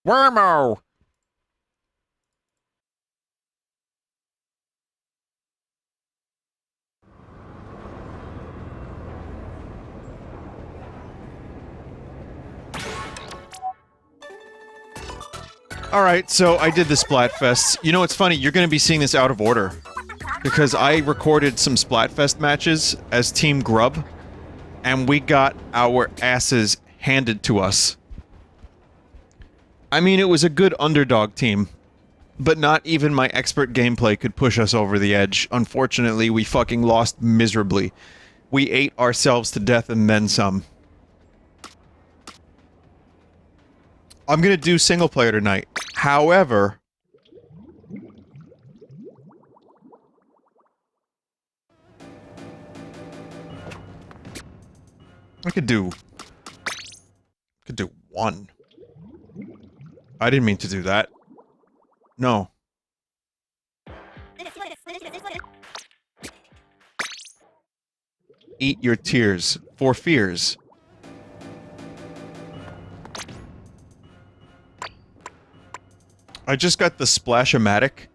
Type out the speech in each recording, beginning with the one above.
Wormo! Alright, so I did the Splatfest. You know what's funny? You're gonna be seeing this out of order. Because I recorded some Splatfest matches as Team Grub, and we got our asses handed to us. I mean, it was a good underdog team, but not even my expert gameplay could push us over the edge. Unfortunately, we fucking lost miserably. We ate ourselves to death and then some. I'm gonna do single player tonight. However... I could do one. I didn't mean to do that. No. Eat your tears for fears. I just got the Splash-O-Matic,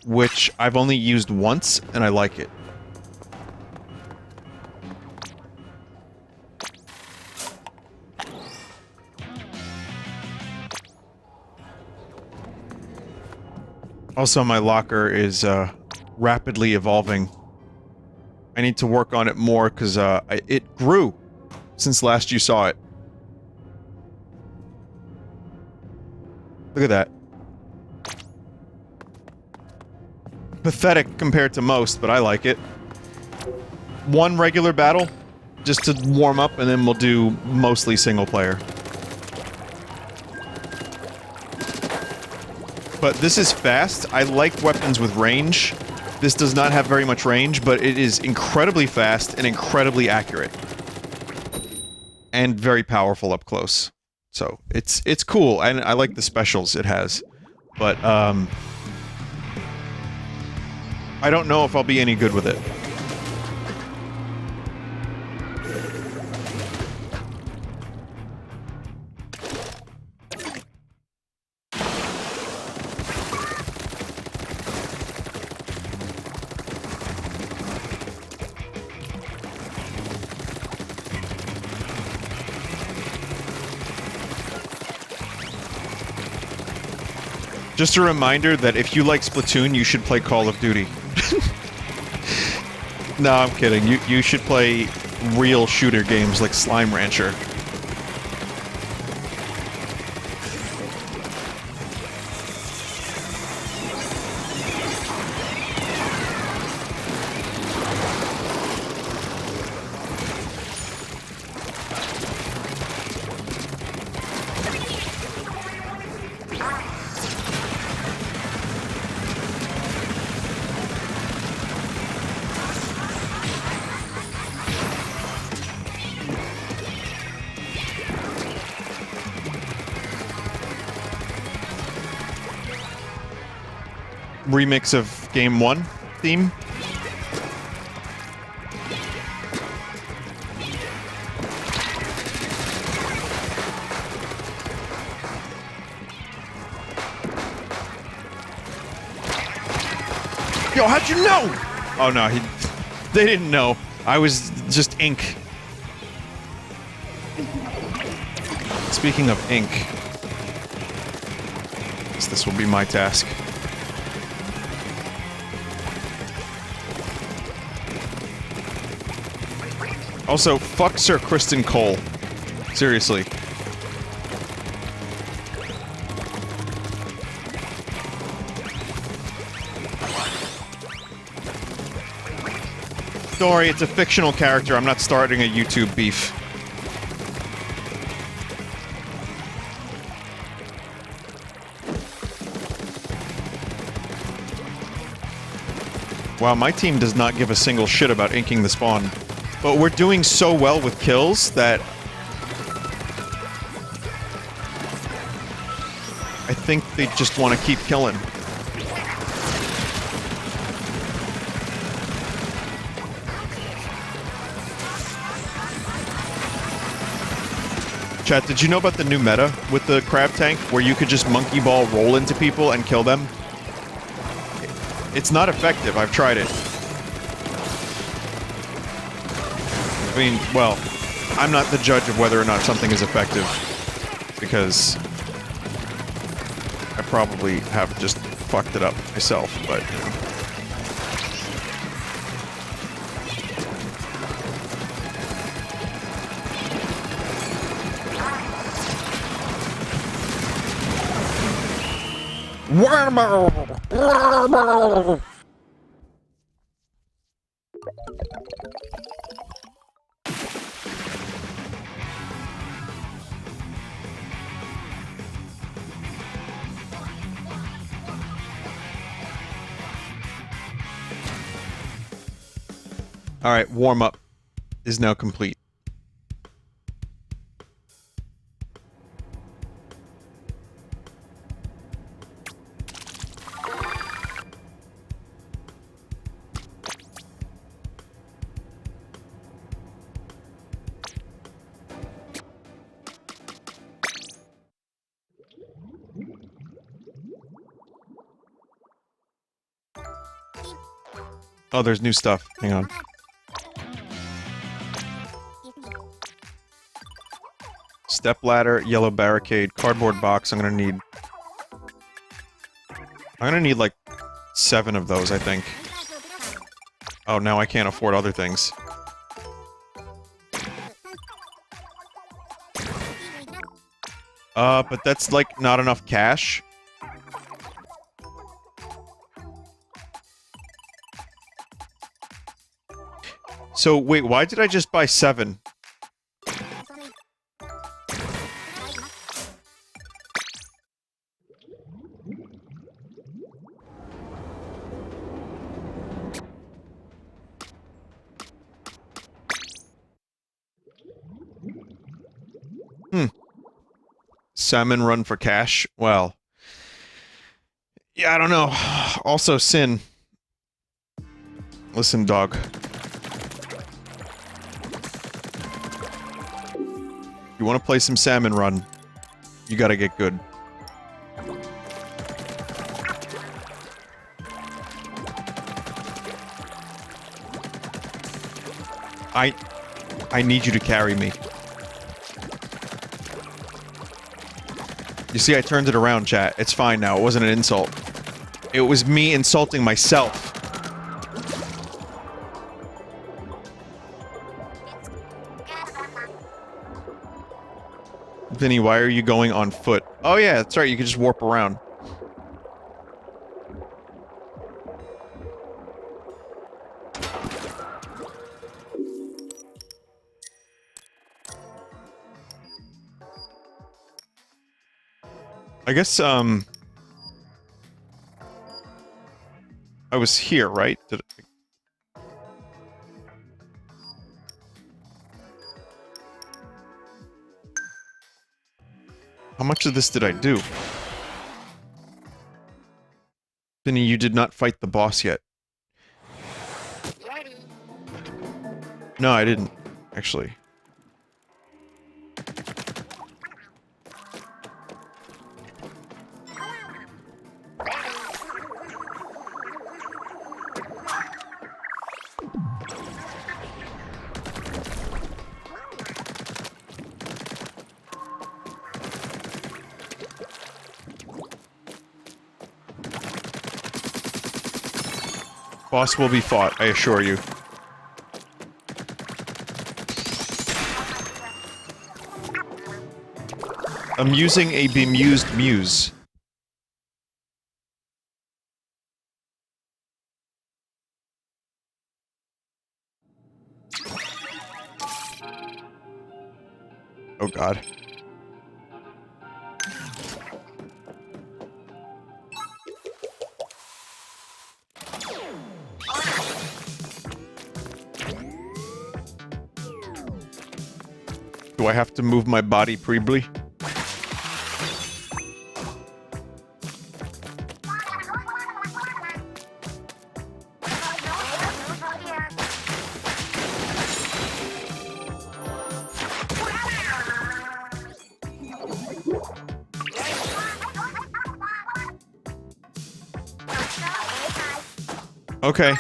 which I've only used once, and I like it. Also, my locker is, rapidly evolving. I need to work on it more, because, it grew since last you saw it. Look at that. Pathetic compared to most, but I like it. One regular battle, just to warm up, and then we'll do mostly single player. But this is fast. I like weapons with range. This does not have very much range, but it is incredibly fast and incredibly accurate. And very powerful up close. So, it's cool, and I like the specials it has. But, I don't know if I'll be any good with it. Just a reminder that if you like Splatoon, you should play Call of Duty. No, I'm kidding. You should play real shooter games like Slime Rancher. Remix of Game 1 theme. Yo, how'd you know? Oh no, they didn't know. I was just ink. Speaking of ink, this will be my task. Also, fuck Sir Kristen Cole. Seriously. Don't worry, it's a fictional character. I'm not starting a YouTube beef. Wow, my team does not give a single shit about inking the spawn. But we're doing so well with kills that... I think they just want to keep killing. Chat, did you know about the new meta with the crab tank where you could just monkey ball roll into people and kill them? It's not effective. I've tried it. I mean, well, I'm not the judge of whether or not something is effective because I probably have just fucked it up myself, but you know. Alright, warm-up is now complete. Oh, there's new stuff. Hang on. Step ladder, yellow barricade, cardboard box. I'm gonna need like 7 of those, I think. Oh, now I can't afford other things. But that's like not enough cash. So, wait, why did I just buy 7? Salmon run for cash? Well... yeah, I don't know. Also, Sin. Listen, dog. You want to play some salmon run, you gotta get good. I need you to carry me. You see, I turned it around, chat. It's fine now. It wasn't an insult. It was me insulting myself. Vinny, why are you going on foot? Oh yeah, that's right, you can just warp around. I guess, I was here, right? Did I... How much of this did I do? Vinny, you did not fight the boss yet. No, I didn't, actually. Boss will be fought, I assure you. I'm using a bemused muse. Oh god. Do I have to move my body preebly? Okay.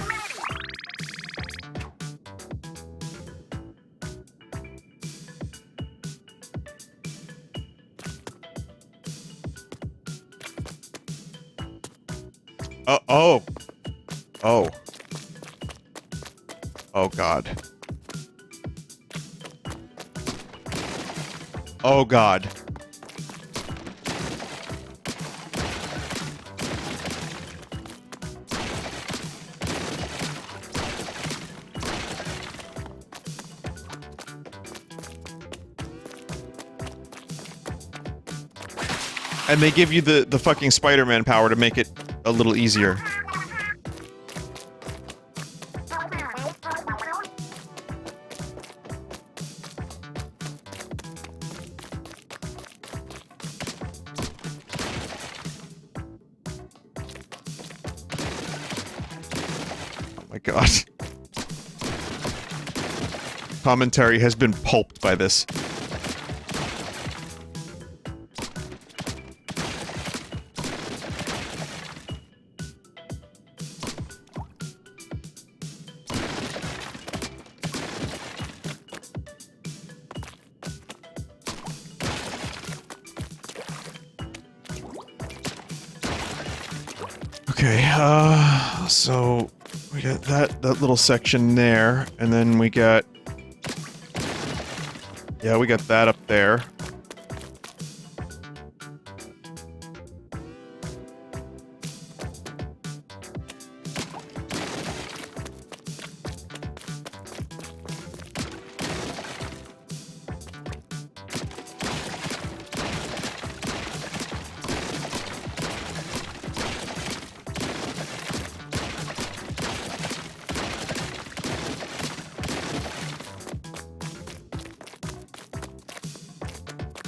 Oh. Oh. Oh, God. Oh, God. And they give you the fucking Spider-Man power to make it a little easier. Oh my god. Commentary has been pulped by this. Okay, so we got that little section there, and then we got... Yeah, we got that up there.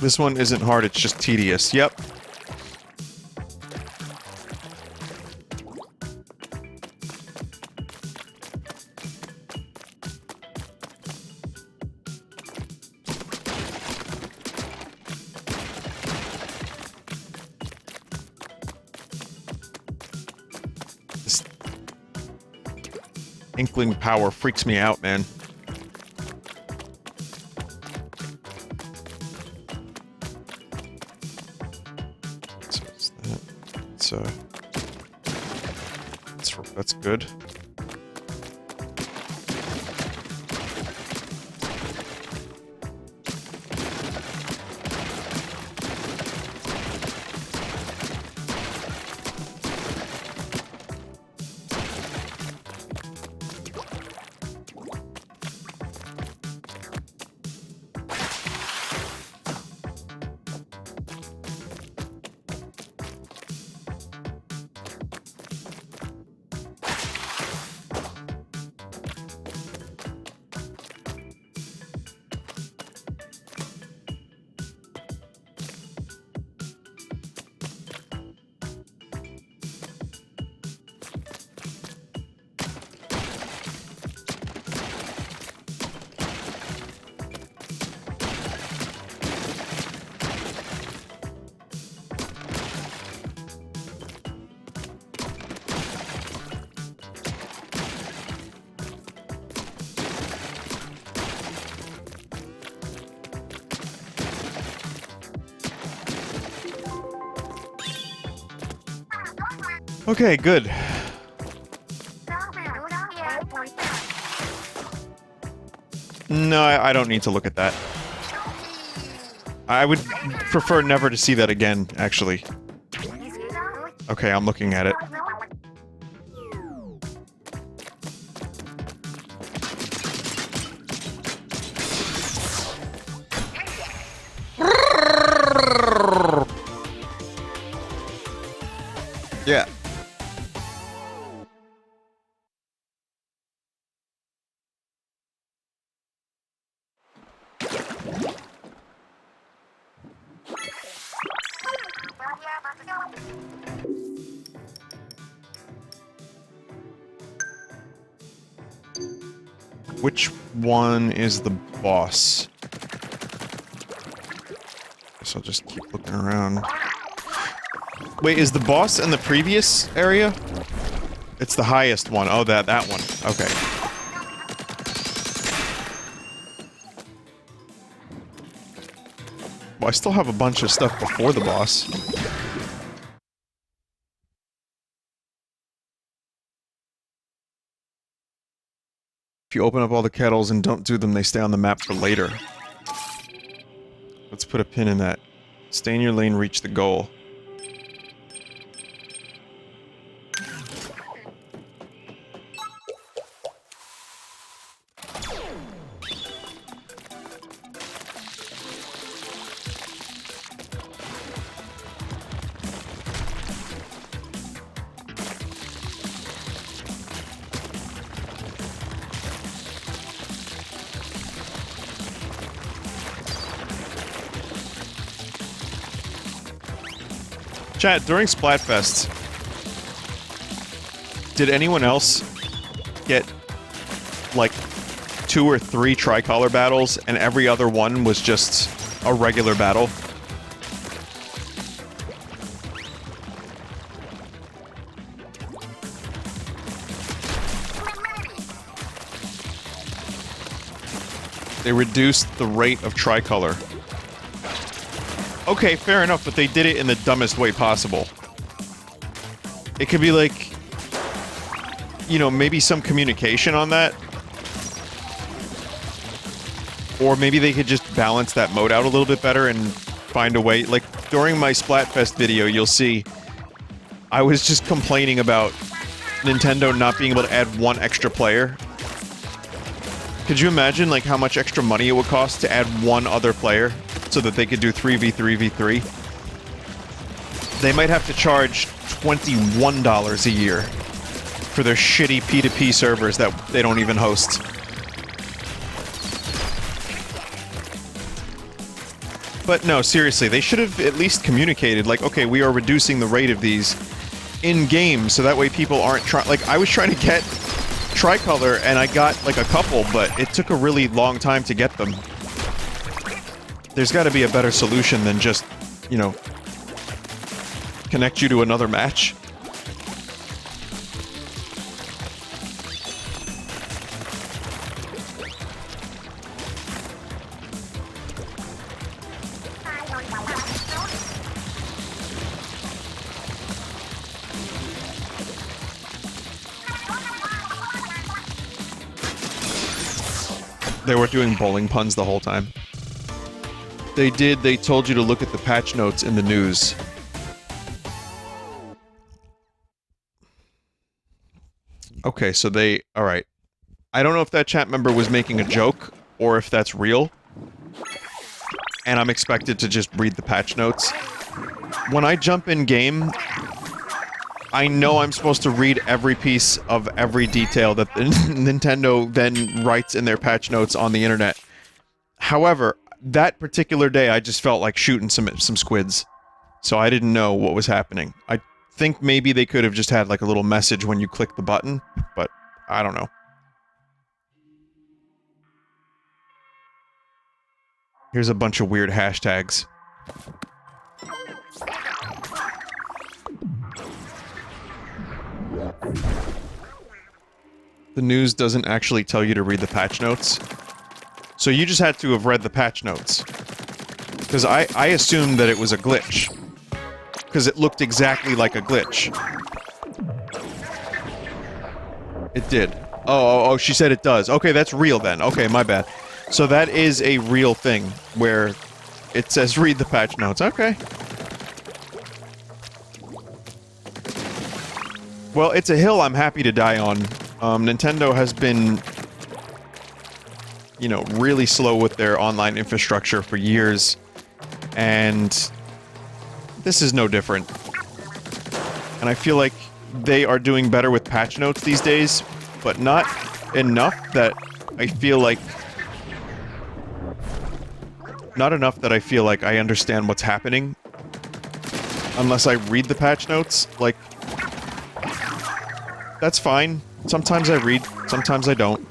This one isn't hard, it's just tedious. Yep. This inkling power freaks me out, man. That's good. Okay, good. No, I don't need to look at that. I would prefer never to see that again, actually. Okay, I'm looking at it. Yeah. Which one is the boss? guess I'll just keep looking around. Wait, is the boss in the previous area? It's the highest one. Oh, that one. Okay. Well, I still have a bunch of stuff before the boss. If you open up all the kettles and don't do them, they stay on the map for later. Let's put a pin in that. Stay in your lane, reach the goal. Chat, during Splatfest, did anyone else get, like, 2 or 3 tricolor battles, and every other one was just a regular battle? They reduced the rate of tricolor. Okay, fair enough, but they did it in the dumbest way possible. It could be like, you know, maybe some communication on that. Or maybe they could just balance that mode out a little bit better and find a way. Like, during my Splatfest video, you'll see I was just complaining about Nintendo not being able to add 1 extra player. Could you imagine, like, how much extra money it would cost to add 1 other player? So that they could do 3v3v3. They might have to charge $21 a year for their shitty P2P servers that they don't even host. But no, seriously, they should have at least communicated, like, okay, we are reducing the rate of these in-game, so that way people aren't trying... Like, I was trying to get tricolor, and I got, like, a couple, but it took a really long time to get them. There's got to be a better solution than just, you know, connect you to another match. They were doing bowling puns the whole time. They did, they told you to look at the patch notes in the news. Okay, so they... Alright. I don't know if that chat member was making a joke, or if that's real. And I'm expected to just read the patch notes. When I jump in game, I know I'm supposed to read every piece of every detail that the Nintendo then writes in their patch notes on the internet. However, that particular day, I just felt like shooting some squids. So I didn't know what was happening. I think maybe they could have just had like a little message when you click the button, but I don't know. Here's a bunch of weird hashtags. The news doesn't actually tell you to read the patch notes. So you just had to have read the patch notes. Because I assumed that it was a glitch. Because it looked exactly like a glitch. It did. Oh, she said it does. Okay, that's real then. Okay, my bad. So that is a real thing, where it says read the patch notes. Okay. Well, it's a hill I'm happy to die on. Nintendo has been, you know, really slow with their online infrastructure for years, and this is no different. And I feel like they are doing better with patch notes these days, but not enough that I feel like... Not enough that I feel like I understand what's happening. Unless I read the patch notes, like... That's fine. Sometimes I read, sometimes I don't.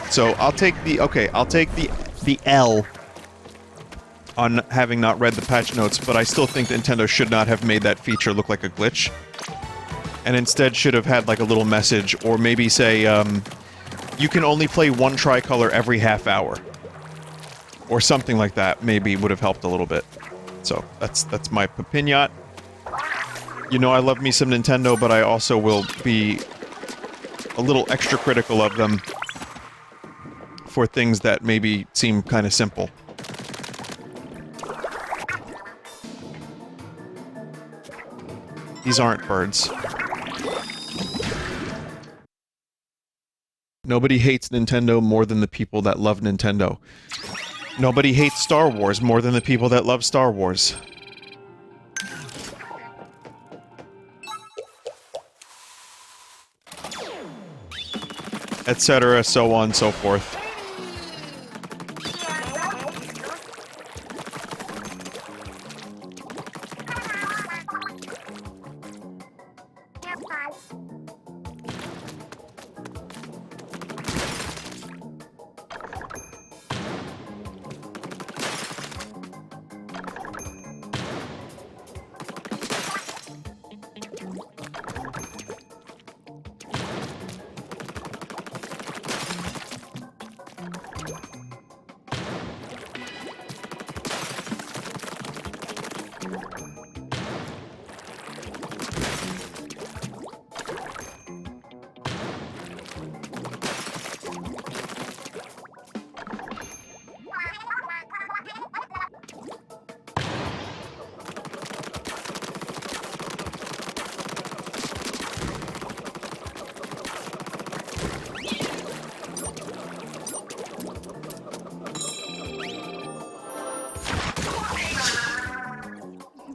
So, I'll take the... Okay, I'll take the L on having not read the patch notes, but I still think Nintendo should not have made that feature look like a glitch. And instead should have had like a little message, or maybe say, you can only play one tricolor every half hour. Or something like that, maybe would have helped a little bit. So, that's my opinion. You know I love me some Nintendo, but I also will be a little extra critical of them for things that maybe seem kind of simple. These aren't birds. Nobody hates Nintendo more than the people that love Nintendo. Nobody hates Star Wars more than the people that love Star Wars. Etc., so on and so forth.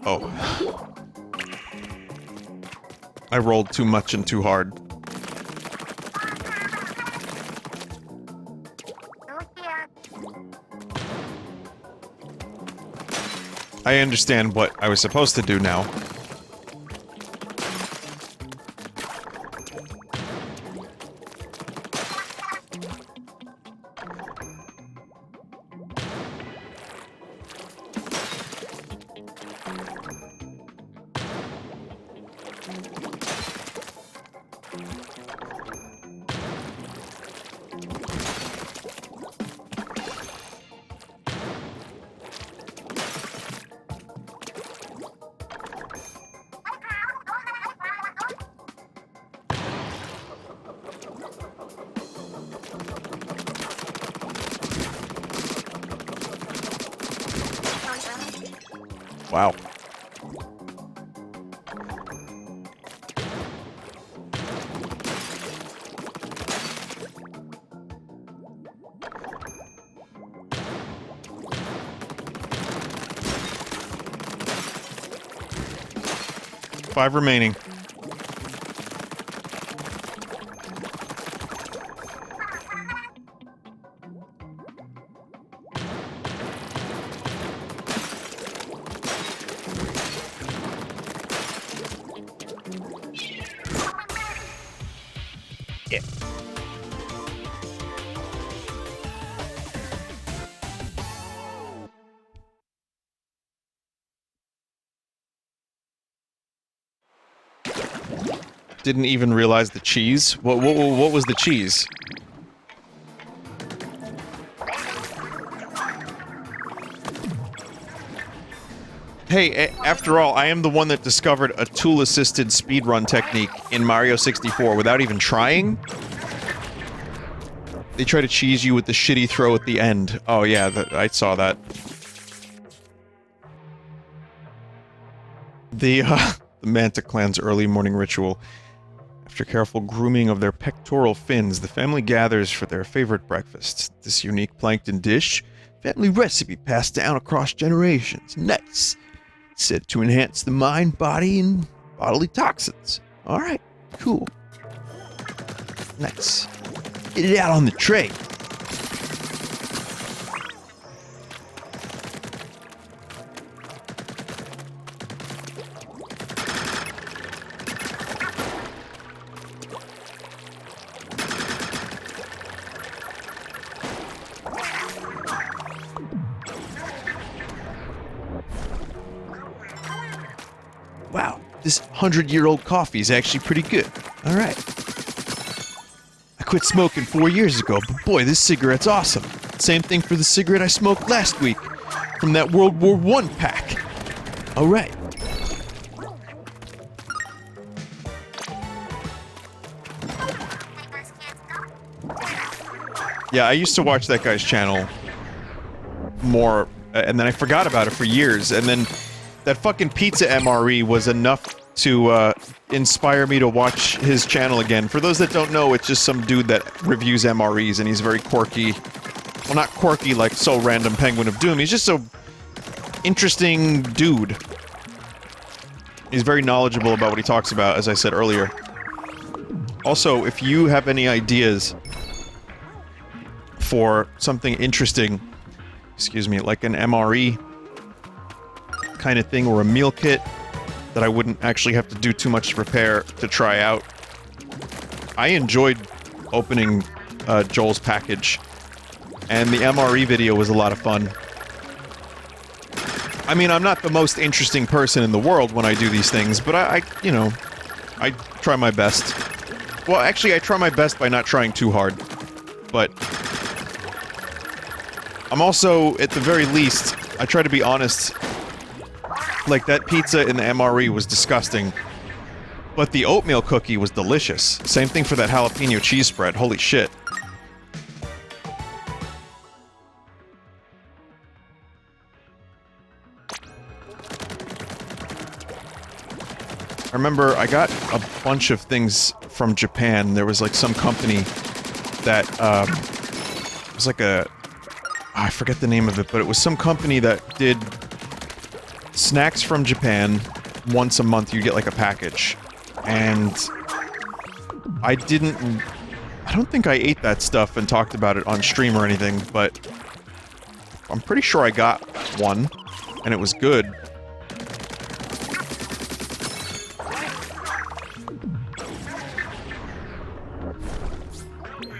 Oh. I rolled too much and too hard. I understand what I was supposed to do now. Wow. Five remaining. Didn't even realize the cheese. What was the cheese? Hey, after all, I am the one that discovered a tool-assisted speedrun technique in Mario 64 without even trying. They try to cheese you with the shitty throw at the end. Oh yeah, I saw that. The Manta clan's early morning ritual. After careful grooming of their pectoral fins, the family gathers for their favorite breakfast. This unique plankton dish, family recipe passed down across generations. Nice. Said to enhance the mind, body, and bodily toxins. Alright, cool. Nice. Get it out on the tray. wow, this 100-year-old coffee is actually pretty good. All right. I quit smoking 4 years ago, but boy, this cigarette's awesome. Same thing for the cigarette I smoked last week from that World War I pack. All right. Yeah, I used to watch that guy's channel more, and then I forgot about it for years, and then that fucking pizza MRE was enough to inspire me to watch his channel again. For those that don't know, it's just some dude that reviews MREs, and he's very quirky. Well, not quirky like So Random Penguin of Doom, he's just so interesting dude. He's very knowledgeable about what he talks about, as I said earlier. Also, if you have any ideas for something interesting, excuse me, like an MRE kind of thing, or a meal kit that I wouldn't actually have to do too much to prepare to try out. I enjoyed opening Joel's package, and the MRE video was a lot of fun. I mean, I'm not the most interesting person in the world when I do these things, but I you know, I try my best. Well, actually, I try my best by not trying too hard, but I'm also, at the very least, I try to be honest. Like, that pizza in the MRE was disgusting, but the oatmeal cookie was delicious. Same thing for that jalapeno cheese spread. Holy shit. I remember I got a bunch of things from Japan. There was like some company that, it was like a... I forget the name of it, but it was some company that did snacks from Japan. Once a month you get like a package. And I don't think I ate that stuff and talked about it on stream or anything, but I'm pretty sure I got one, and it was good.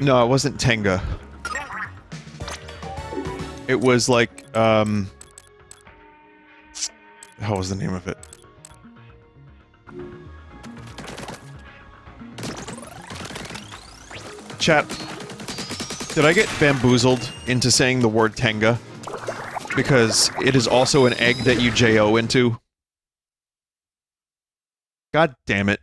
No, it wasn't Tenga. It was like, how was the name of it? Chat, did I get bamboozled into saying the word Tenga? Because it is also an egg that you J-O into. God damn it.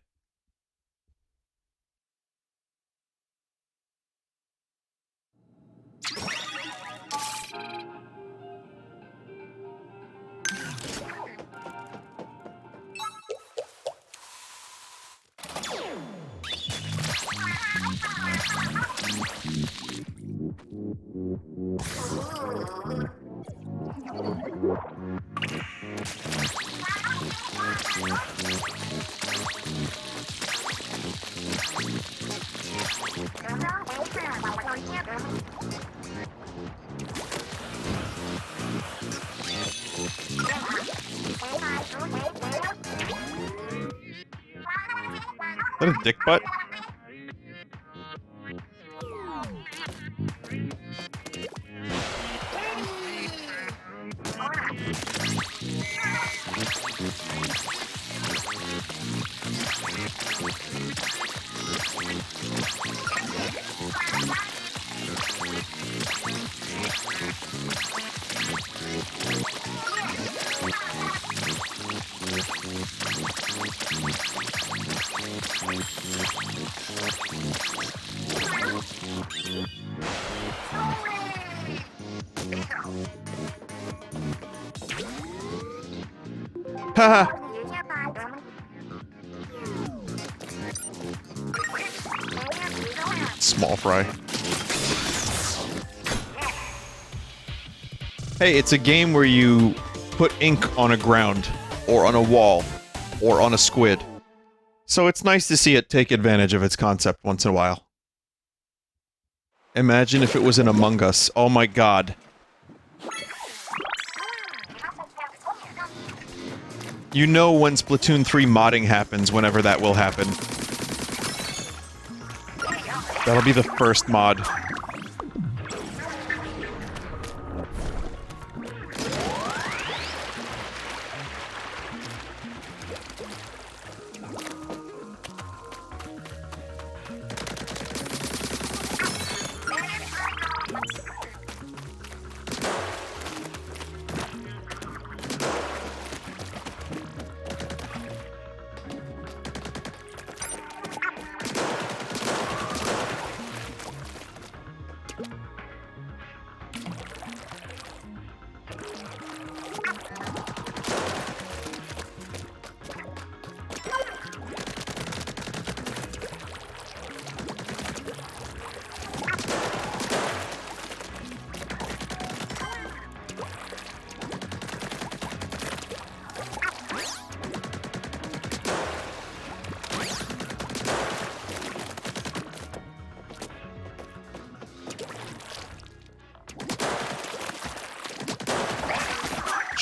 Is that a dick butt? Haha. Small fry. Hey, it's a game where you put ink on a ground, or on a wall, or on a squid. So it's nice to see it take advantage of its concept once in a while. Imagine if it was in Among Us. Oh my god. You know when Splatoon 3 modding happens, whenever that will happen. That'll be the first mod.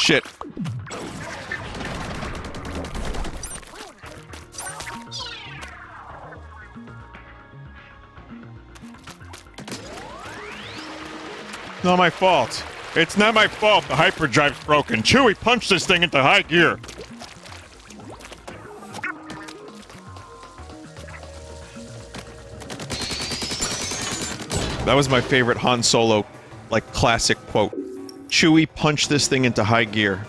shit. Not my fault. It's not my fault the hyperdrive's broken. Chewie, punch this thing into high gear. That was my favorite Han Solo, like, classic quote. Chewie, punch this thing into high gear.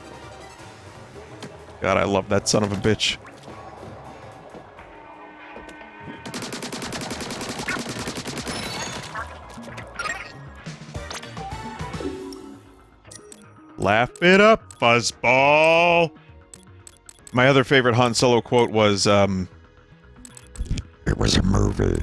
God, I love that son of a bitch. Laugh it up, fuzzball! My other favorite Han Solo quote was, it was a movie.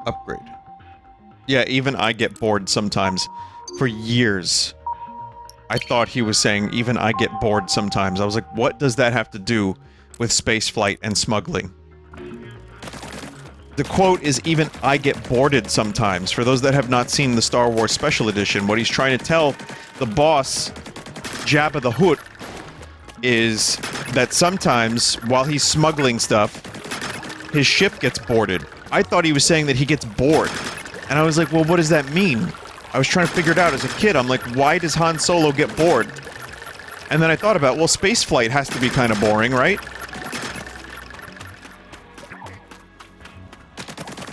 Upgrade. Yeah, even I get bored sometimes. For years, I thought he was saying, even I get bored sometimes. I was like, what does that have to do with spaceflight and smuggling? The quote is, even I get boarded sometimes. For those that have not seen the Star Wars Special Edition, what he's trying to tell the boss, Jabba the Hutt, is that sometimes, while he's smuggling stuff, his ship gets boarded. I thought he was saying that he gets bored. And I was like, well, what does that mean? I was trying to figure it out as a kid. I'm like, why does Han Solo get bored? And then I thought about, well, spaceflight has to be kind of boring, right?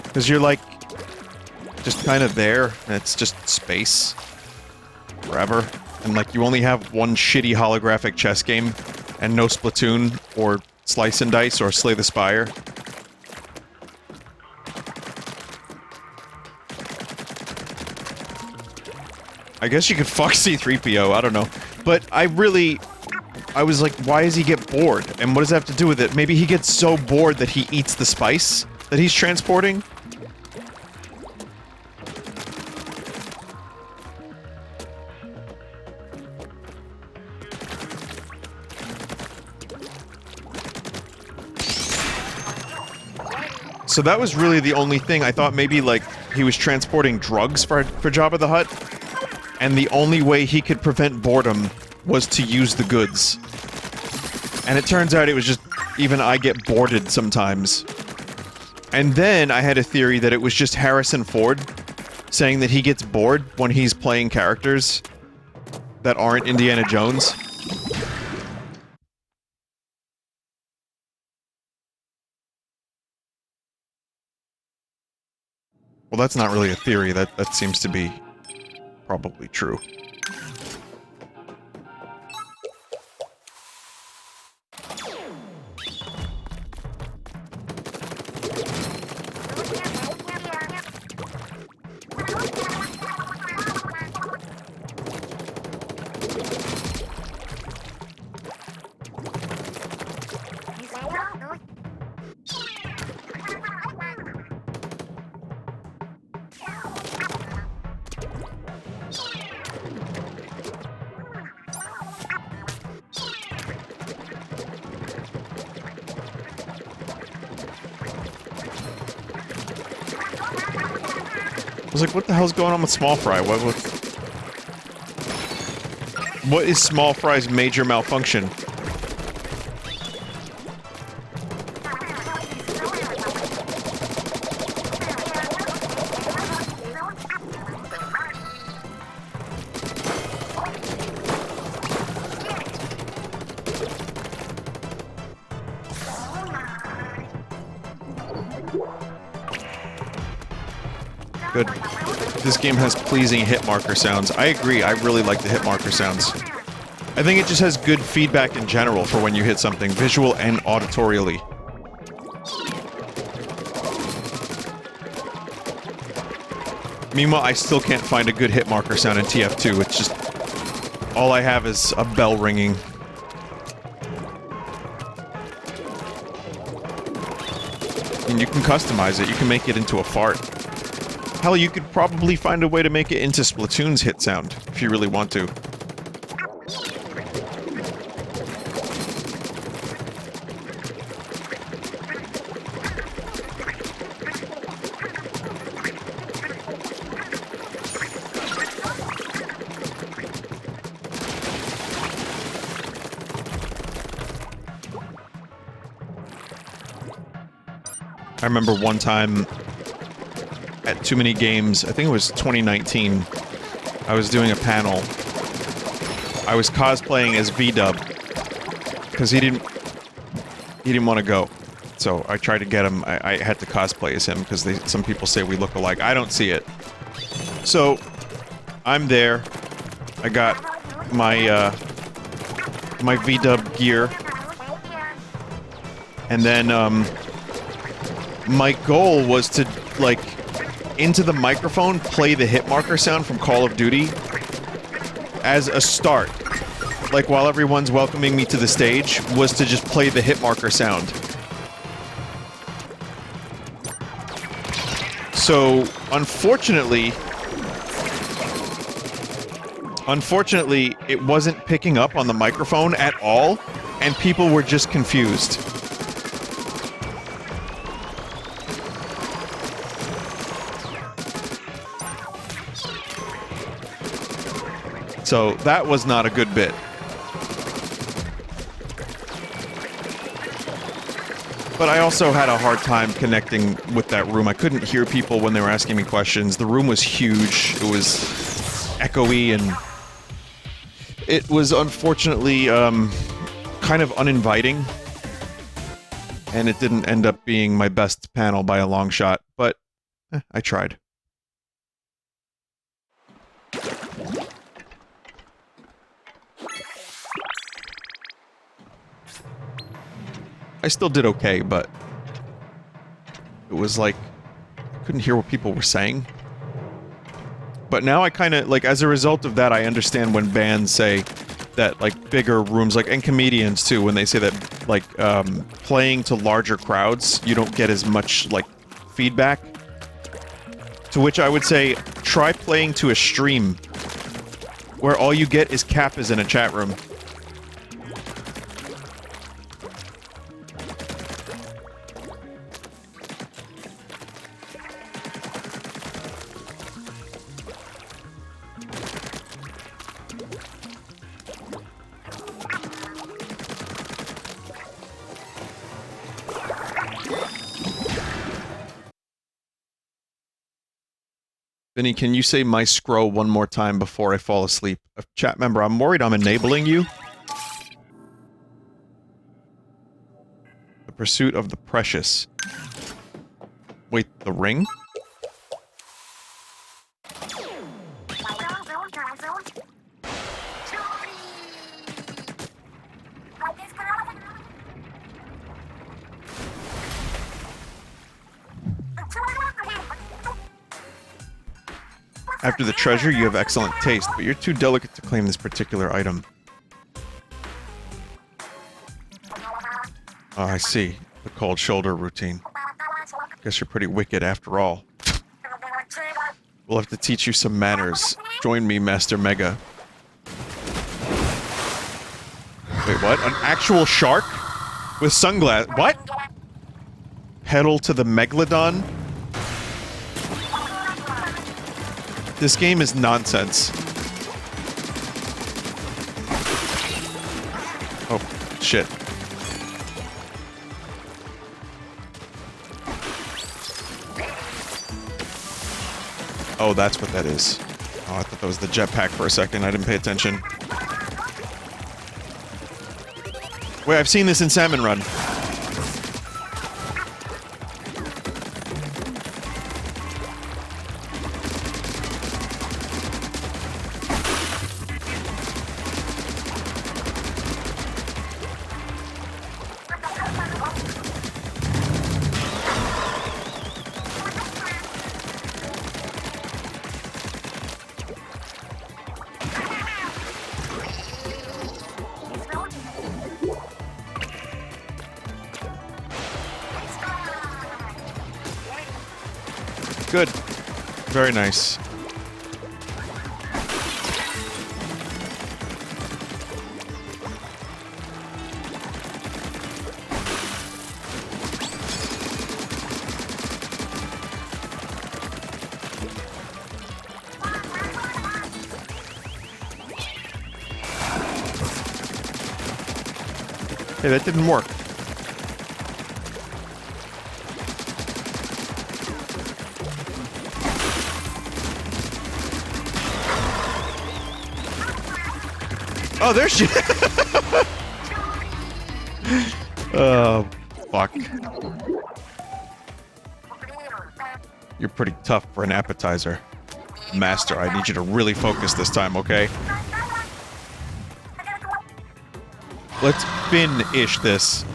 Because you're like, just kind of there, and it's just space. Forever. And like, you only have one shitty holographic chess game, and no Splatoon, or Slice and Dice, or Slay the Spire. I guess you could fuck C-3PO, I don't know. But I was like, why does he get bored? And what does that have to do with it? Maybe he gets so bored that he eats the spice that he's transporting? So that was really the only thing. I thought maybe, like, he was transporting drugs for Jabba the Hutt. And the only way he could prevent boredom was to use the goods. And it turns out it was just, even I get boarded sometimes. And then I had a theory that it was just Harrison Ford saying that he gets bored when he's playing characters that aren't Indiana Jones. Well, that's not really a theory. That seems to be probably true. I was like, what the hell's going on with Small Fry? What is Small Fry's major malfunction? Good. This game has pleasing hit marker sounds. I agree, I really like the hit marker sounds. I think it just has good feedback in general for when you hit something, visual and auditorially. Meanwhile, I still can't find a good hit marker sound in TF2. It's just... all I have is a bell ringing. And you can customize it. You can make it into a fart. Hell, you could probably find a way to make it into Splatoon's hit sound, if you really want to. I remember one time at Too Many Games, I think it was 2019, I was doing a panel. I was cosplaying as V-Dub because he didn't want to go. So I tried to get him. I had to cosplay as him because some people say we look alike. I don't see it. So I'm there. I got my my V-Dub gear. And then my goal was to, like, into the microphone, play the hit marker sound from Call of Duty as a start. Like, while everyone's welcoming me to the stage, was to just play the hit marker sound. So, unfortunately, it wasn't picking up on the microphone at all, and people were just confused. So that was not a good bit. But I also had a hard time connecting with that room. I couldn't hear people when they were asking me questions. The room was huge. It was echoey, and it was unfortunately kind of uninviting. And it didn't end up being my best panel by a long shot, but I tried. I still did okay, but it was like, I couldn't hear what people were saying. But now I kind of, like, as a result of that, I understand when bands say that, like, bigger rooms, like, and comedians too, when they say that, like, playing to larger crowds, you don't get as much, like, feedback. To which I would say, try playing to a stream, where all you get is Kappas in a chat room. Vinny, can you say my scroll one more time before I fall asleep? A chat member, I'm worried I'm enabling you. The pursuit of the precious. Wait, the ring? After the treasure, you have excellent taste, but you're too delicate to claim this particular item. Oh, I see. The cold shoulder routine. Guess you're pretty wicked after all. We'll have to teach you some manners. Join me, Master Mega. Wait, what? An actual shark? With sunglasses? What? Pedal to the Megalodon? This game is nonsense. Oh, shit. Oh, that's what that is. Oh, I thought that was the jetpack for a second. I didn't pay attention. Wait, I've seen this in Salmon Run. Good. Very nice. Hey, that didn't work. Oh, there she. Oh, fuck. You're pretty tough for an appetizer. Master, I need you to really focus this time, okay? Let's finish this.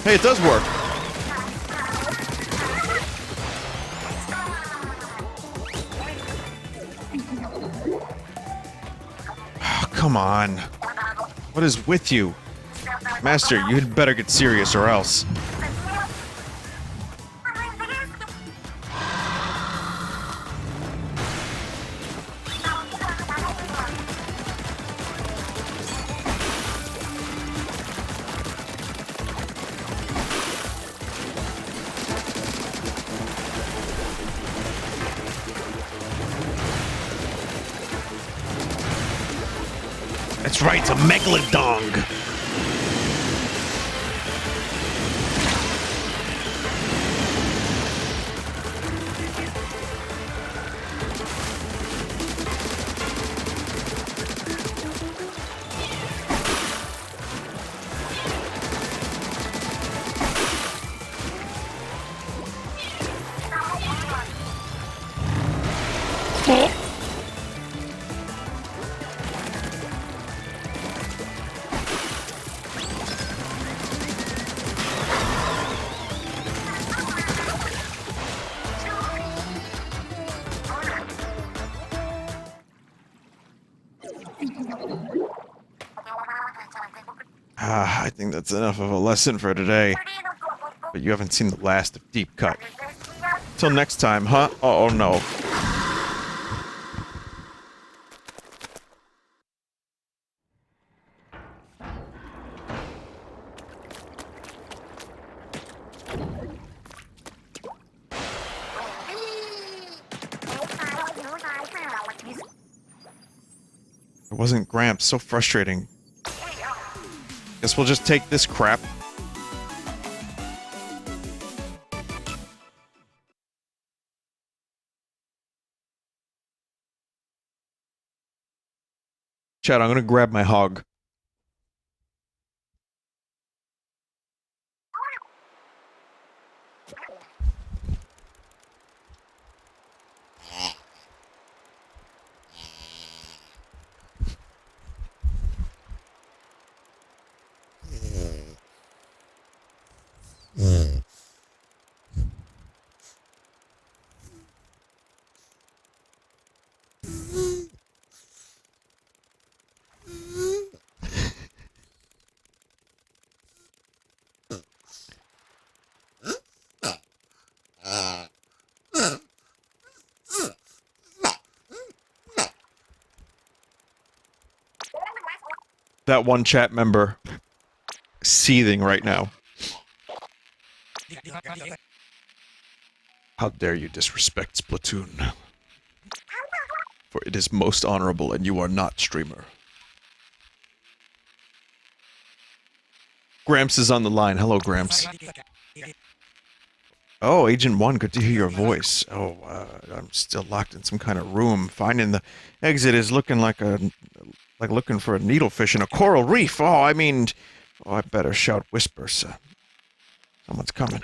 Hey, it does work. Oh, come on. What is with you? Master, you'd better get serious or else. That's right, it's a megalodon. I think that's enough of a lesson for today. But you haven't seen the last of Deep Cut. Till next time, huh? Oh no. It wasn't Gramps, so frustrating. Guess we'll just take this crap. Chad, I'm gonna grab my hog. That one chat member seething right now. How dare you disrespect Splatoon? For it is most honorable and you are not streamer. Gramps is on the line. Hello, Gramps. Oh, Agent 1, good to hear your voice. Oh, I'm still locked in some kind of room. Finding the exit is looking like looking for a needlefish in a coral reef. Oh, I mean... Oh, I better shout whispers. Someone's coming.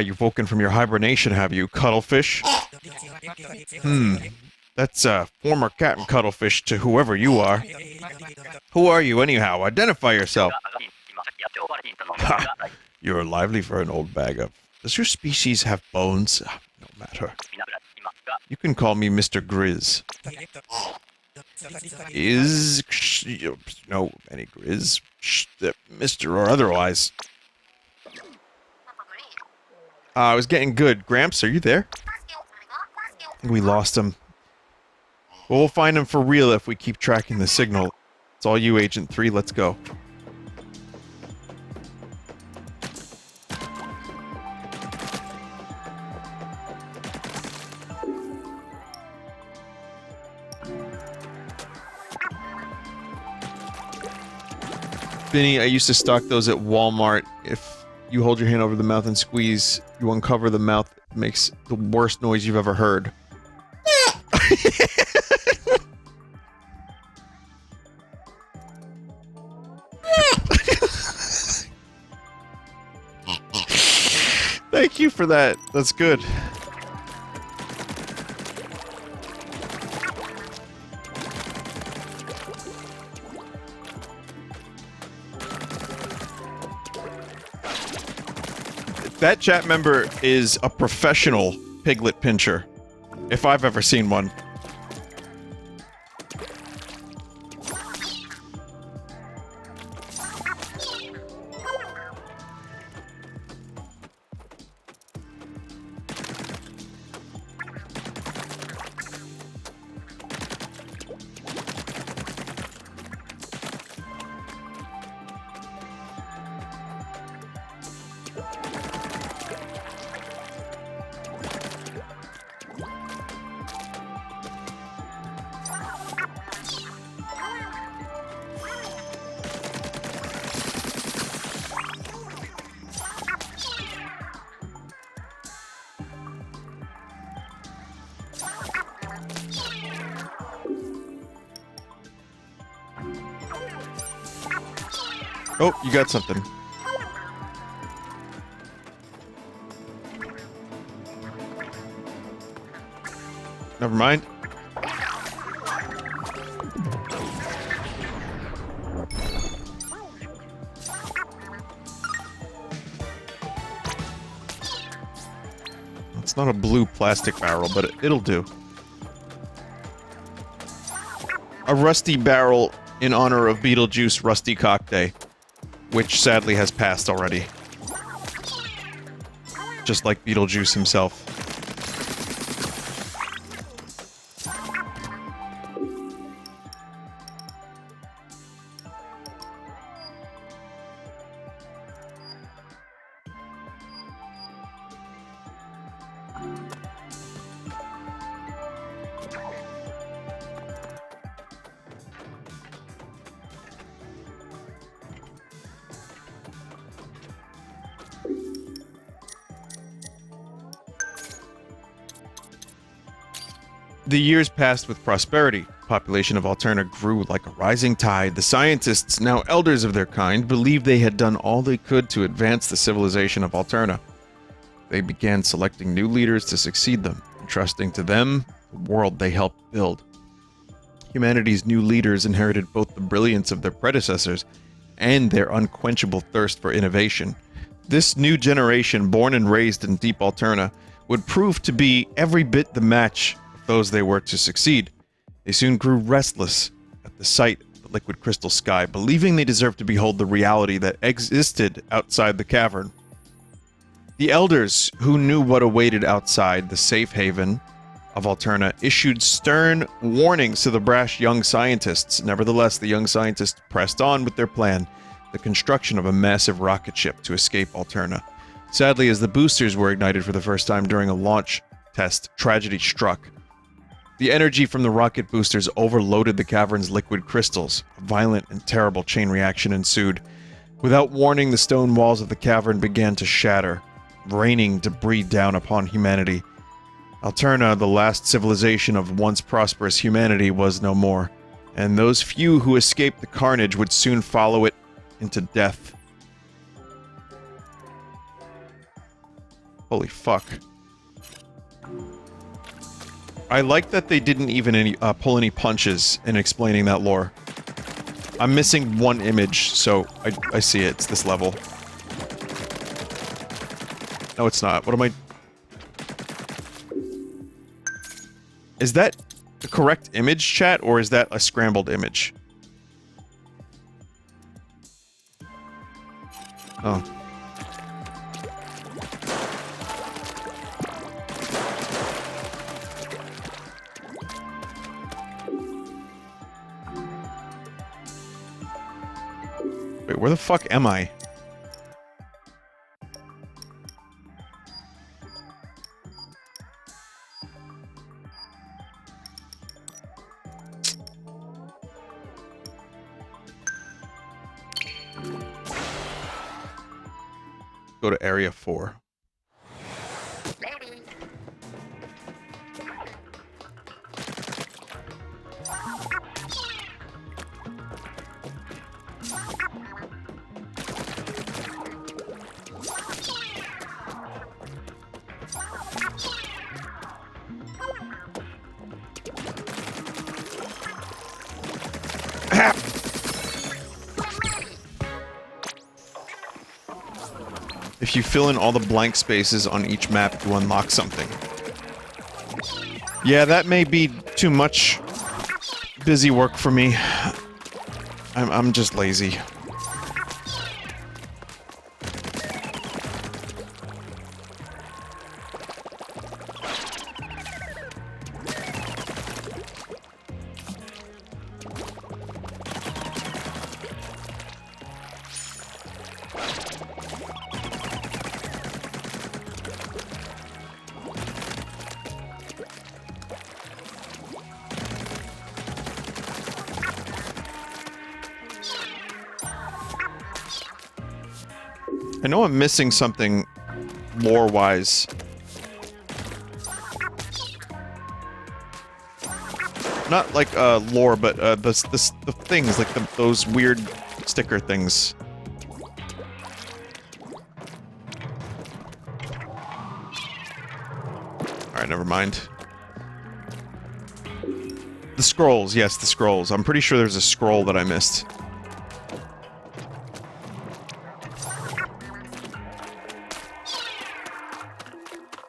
You've woken from your hibernation, have you, cuttlefish? That's a former Captain Cuttlefish to whoever you are. Who are you, anyhow? Identify yourself. Ha! You're lively for an old bag of... Does your species have bones? No matter. You can call me Mr. Grizz. No, any Grizz. Mr. or otherwise. I was getting good. Gramps, are you there? We lost him. Well, we'll find him for real if we keep tracking the signal. It's all you, Agent 3. Let's go. Vinny, I used to stock those at Walmart. If you hold your hand over the mouth and squeeze, you uncover the mouth. It makes the worst noise you've ever heard. Thank you for that. That's good. That chat member is a professional piglet pincher, if I've ever seen one. Oh, you got something. Never mind. It's not a blue plastic barrel, but it'll do. A rusty barrel in honor of Beetlejuice Rusty Cock Day, which sadly has passed already. Just like Beetlejuice himself. The years passed with prosperity. Population of Alterna grew like a rising tide. The scientists, now elders of their kind, believed they had done all they could to advance the civilization of Alterna. They began selecting new leaders to succeed them, entrusting to them the world they helped build. Humanity's new leaders inherited both the brilliance of their predecessors and their unquenchable thirst for innovation. This new generation, born and raised in deep Alterna, would prove to be every bit the match those they were to succeed. They soon grew restless at the sight of the liquid crystal sky, believing they deserved to behold the reality that existed outside the cavern. The elders, who knew what awaited outside the safe haven of Alterna, issued stern warnings to the brash young scientists. Nevertheless, the young scientists pressed on with their plan, the construction of a massive rocket ship to escape Alterna. Sadly, as the boosters were ignited for the first time during a launch test, tragedy struck. The energy from the rocket boosters overloaded the cavern's liquid crystals. A violent and terrible chain reaction ensued. Without warning, the stone walls of the cavern began to shatter, raining debris down upon humanity. Alterna, the last civilization of once prosperous humanity, was no more, and those few who escaped the carnage would soon follow it into death. Holy fuck. I like that they didn't even pull any punches in explaining that lore. I'm missing one image, so I see it. It's this level. No, it's not. What am I... Is that the correct image, chat, or is that a scrambled image? Oh. Wait, where the fuck am I? Go to area 4. If you fill in all the blank spaces on each map, you unlock something. Yeah, that may be too much busy work for me. I'm just lazy. I know I'm missing something lore-wise. Not like lore, but the things, like those weird sticker things. Alright, never mind. The scrolls, yes, the scrolls. I'm pretty sure there's a scroll that I missed.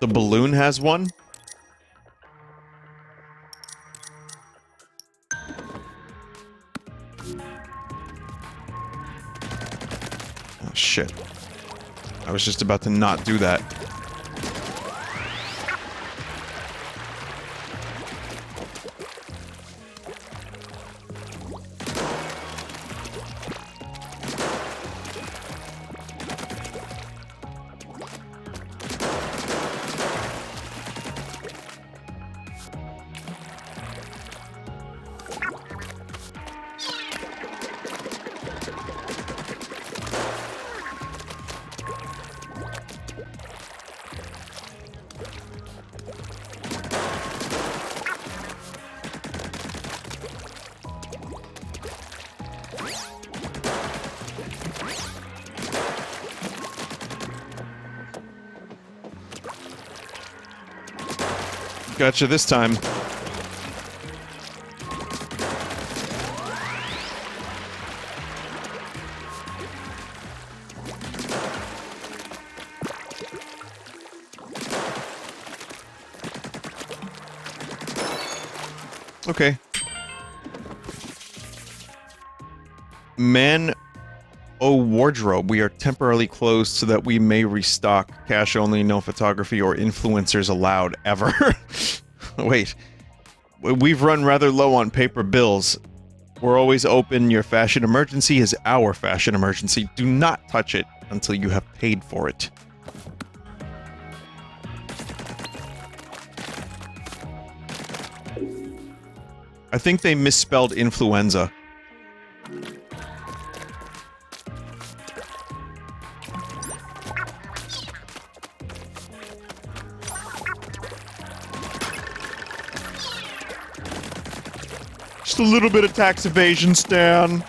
The balloon has one? Oh, shit. I was just about to not do that. Gotcha this time. Okay. Man, oh wardrobe, we are temporarily closed so that we may restock. Cash only, no photography or influencers allowed, ever. Wait. We've run rather low on paper bills. We're always open. Your fashion emergency is our fashion emergency. Do not touch it until you have paid for it. I think they misspelled influenza. Just a little bit of tax evasion, Stan.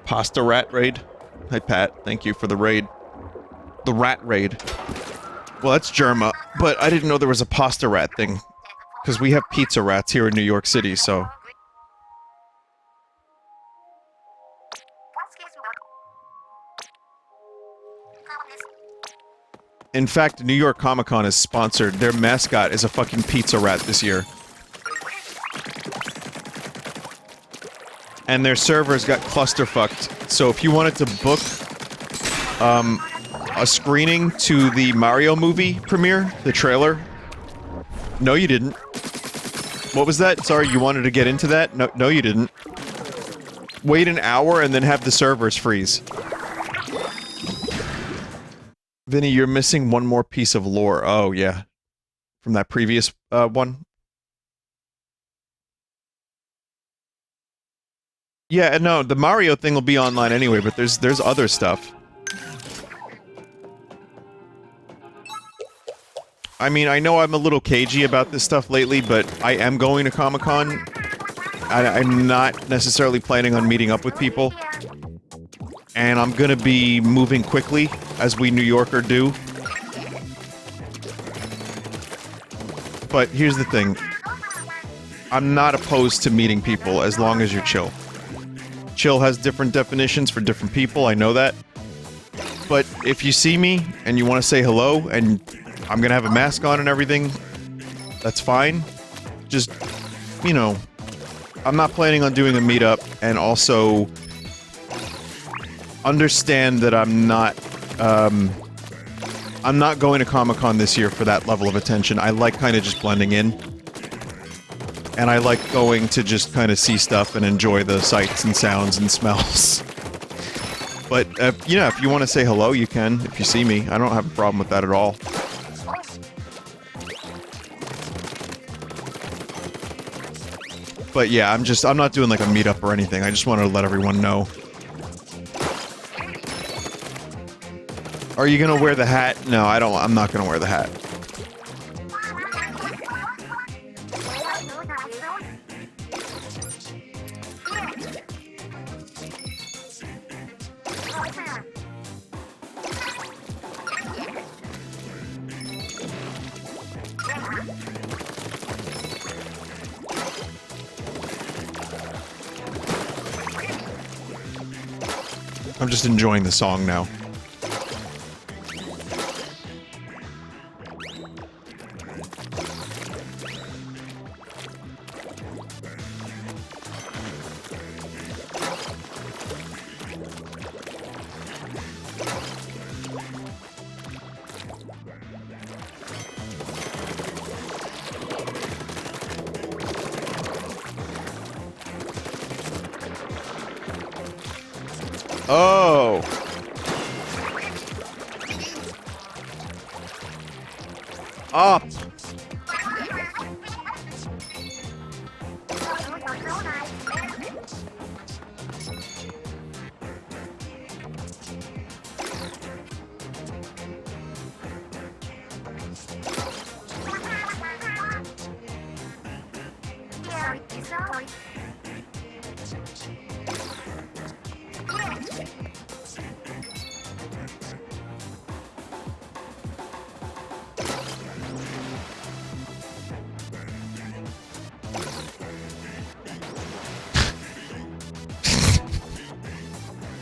Pasta rat raid. Hi, Pat. Thank you for the raid. The rat raid. Well, that's Germa, but I didn't know there was a pasta rat thing. Because we have pizza rats here in New York City, so... In fact, New York Comic Con is sponsored. Their mascot is a fucking pizza rat this year. And their servers got clusterfucked. So if you wanted to book a screening to the Mario movie premiere, the trailer... No, you didn't. What was that? Sorry, you wanted to get into that? No, you didn't. Wait an hour and then have the servers freeze. Vinny, you're missing one more piece of lore. Oh, yeah. From that previous, one. Yeah, no, the Mario thing will be online anyway, but there's other stuff. I mean, I know I'm a little cagey about this stuff lately, but I am going to Comic-Con. I'm not necessarily planning on meeting up with people. And I'm gonna be moving quickly, as we New Yorker do. But here's the thing. I'm not opposed to meeting people as long as you're chill. Chill has different definitions for different people, I know that. But if you see me, and you want to say hello, and I'm gonna have a mask on and everything, that's fine. Just, you know, I'm not planning on doing a meetup, and also... understand that I'm not going to Comic-Con this year for that level of attention. I like kind of just blending in. And I like going to just kind of see stuff and enjoy the sights and sounds and smells. But, yeah, if you want to say hello, you can, if you see me. I don't have a problem with that at all. But yeah, I'm not doing like a meetup or anything. I just wanted to let everyone know. Are you gonna wear the hat? No, I'm not gonna wear the hat. I'm just enjoying the song now. Oh. Up.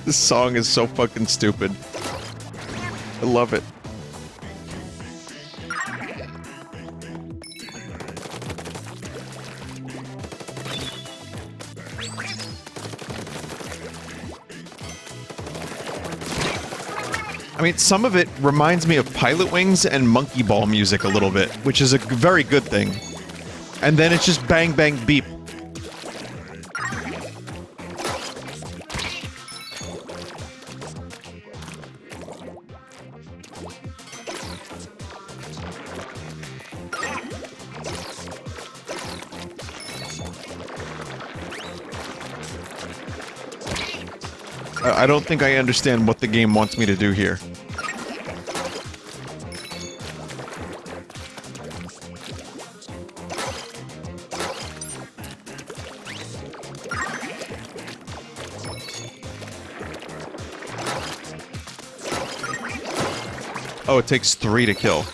This song is so fucking stupid. I love it. I mean, some of it reminds me of Pilot Wings and Monkey Ball music a little bit, which is a very good thing. And then it's just bang bang beep. I don't think I understand what the game wants me to do here. Oh, it takes 3 to kill.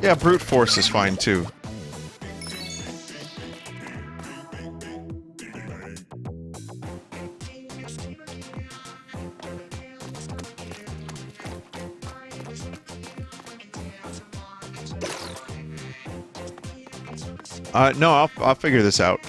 Yeah, brute force is fine too. No, I'll figure this out.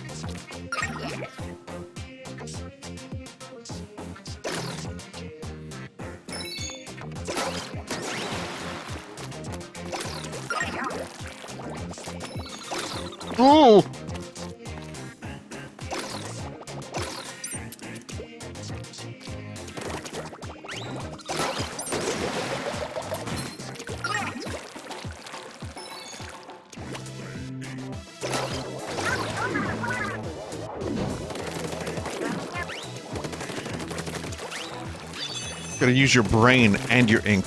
Ooh! Gotta use your brain and your ink.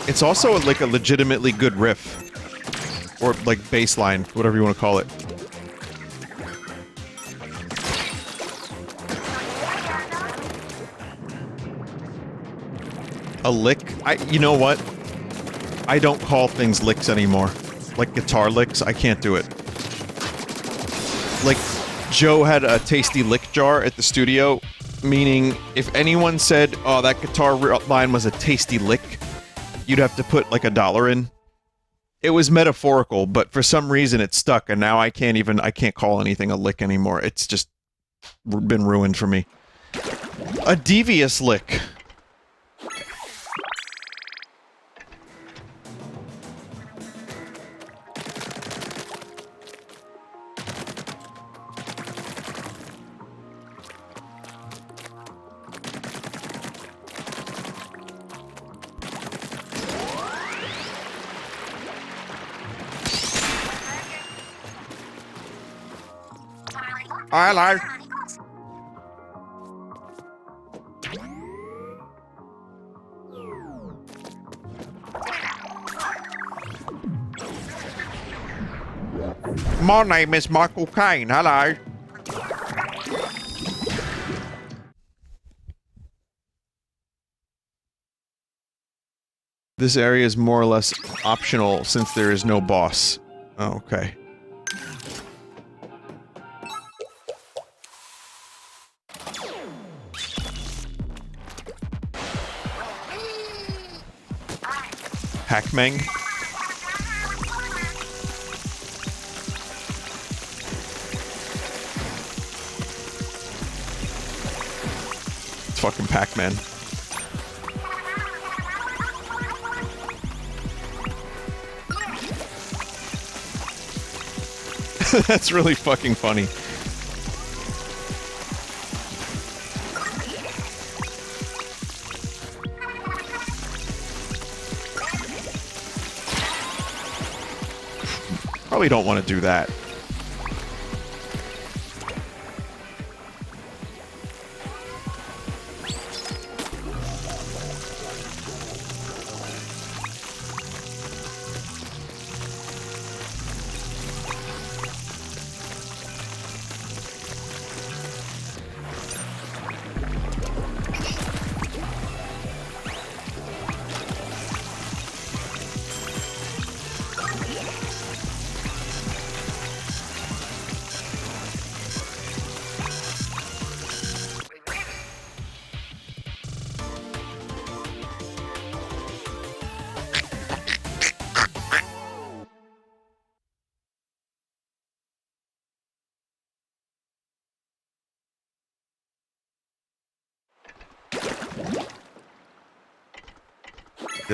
It's also like a legitimately good riff. Or like bass line, whatever you want to call it. A lick? You know what? I don't call things licks anymore. Like guitar licks, I can't do it. Like, Joe had a tasty lick jar at the studio, meaning if anyone said, oh, that guitar line was a tasty lick, you'd have to put like $1 in. It was metaphorical, but for some reason it stuck, and now I can't call anything a lick anymore. It's just been ruined for me. A devious lick. Hello. My name is Michael Caine. Hello. This area is more or less optional since there is no boss. Oh, okay. Pac-Man. It's fucking Pac-Man. That's really fucking funny. Probably don't want to do that.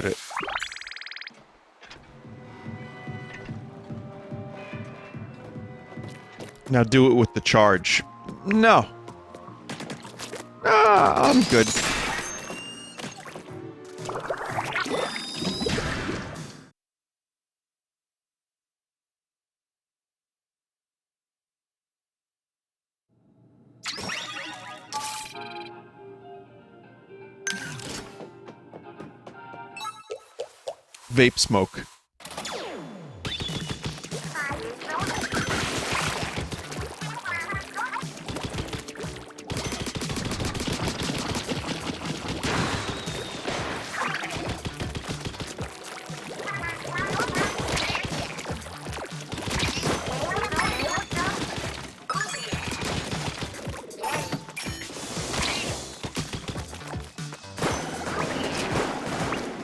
did it. Now do it with the charge. No. Ah, I'm good. Vape smoke.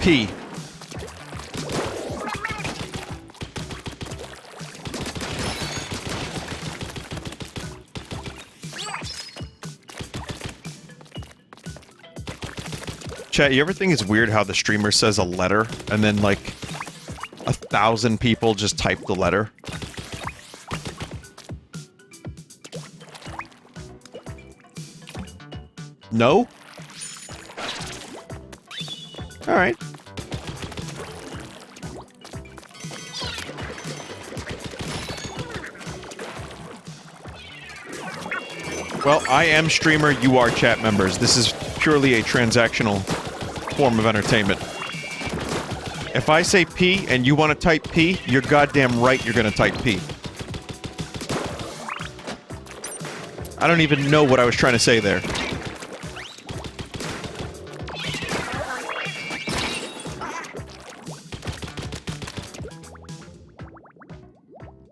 P. Chat, you ever think it's weird how the streamer says a letter, and then, like, 1,000 people just type the letter? No? Alright. Well, I am streamer, you are chat members. This is purely a transactional form of entertainment. If I say P and you want to type P, you're goddamn right you're gonna type P. I don't even know what I was trying to say there.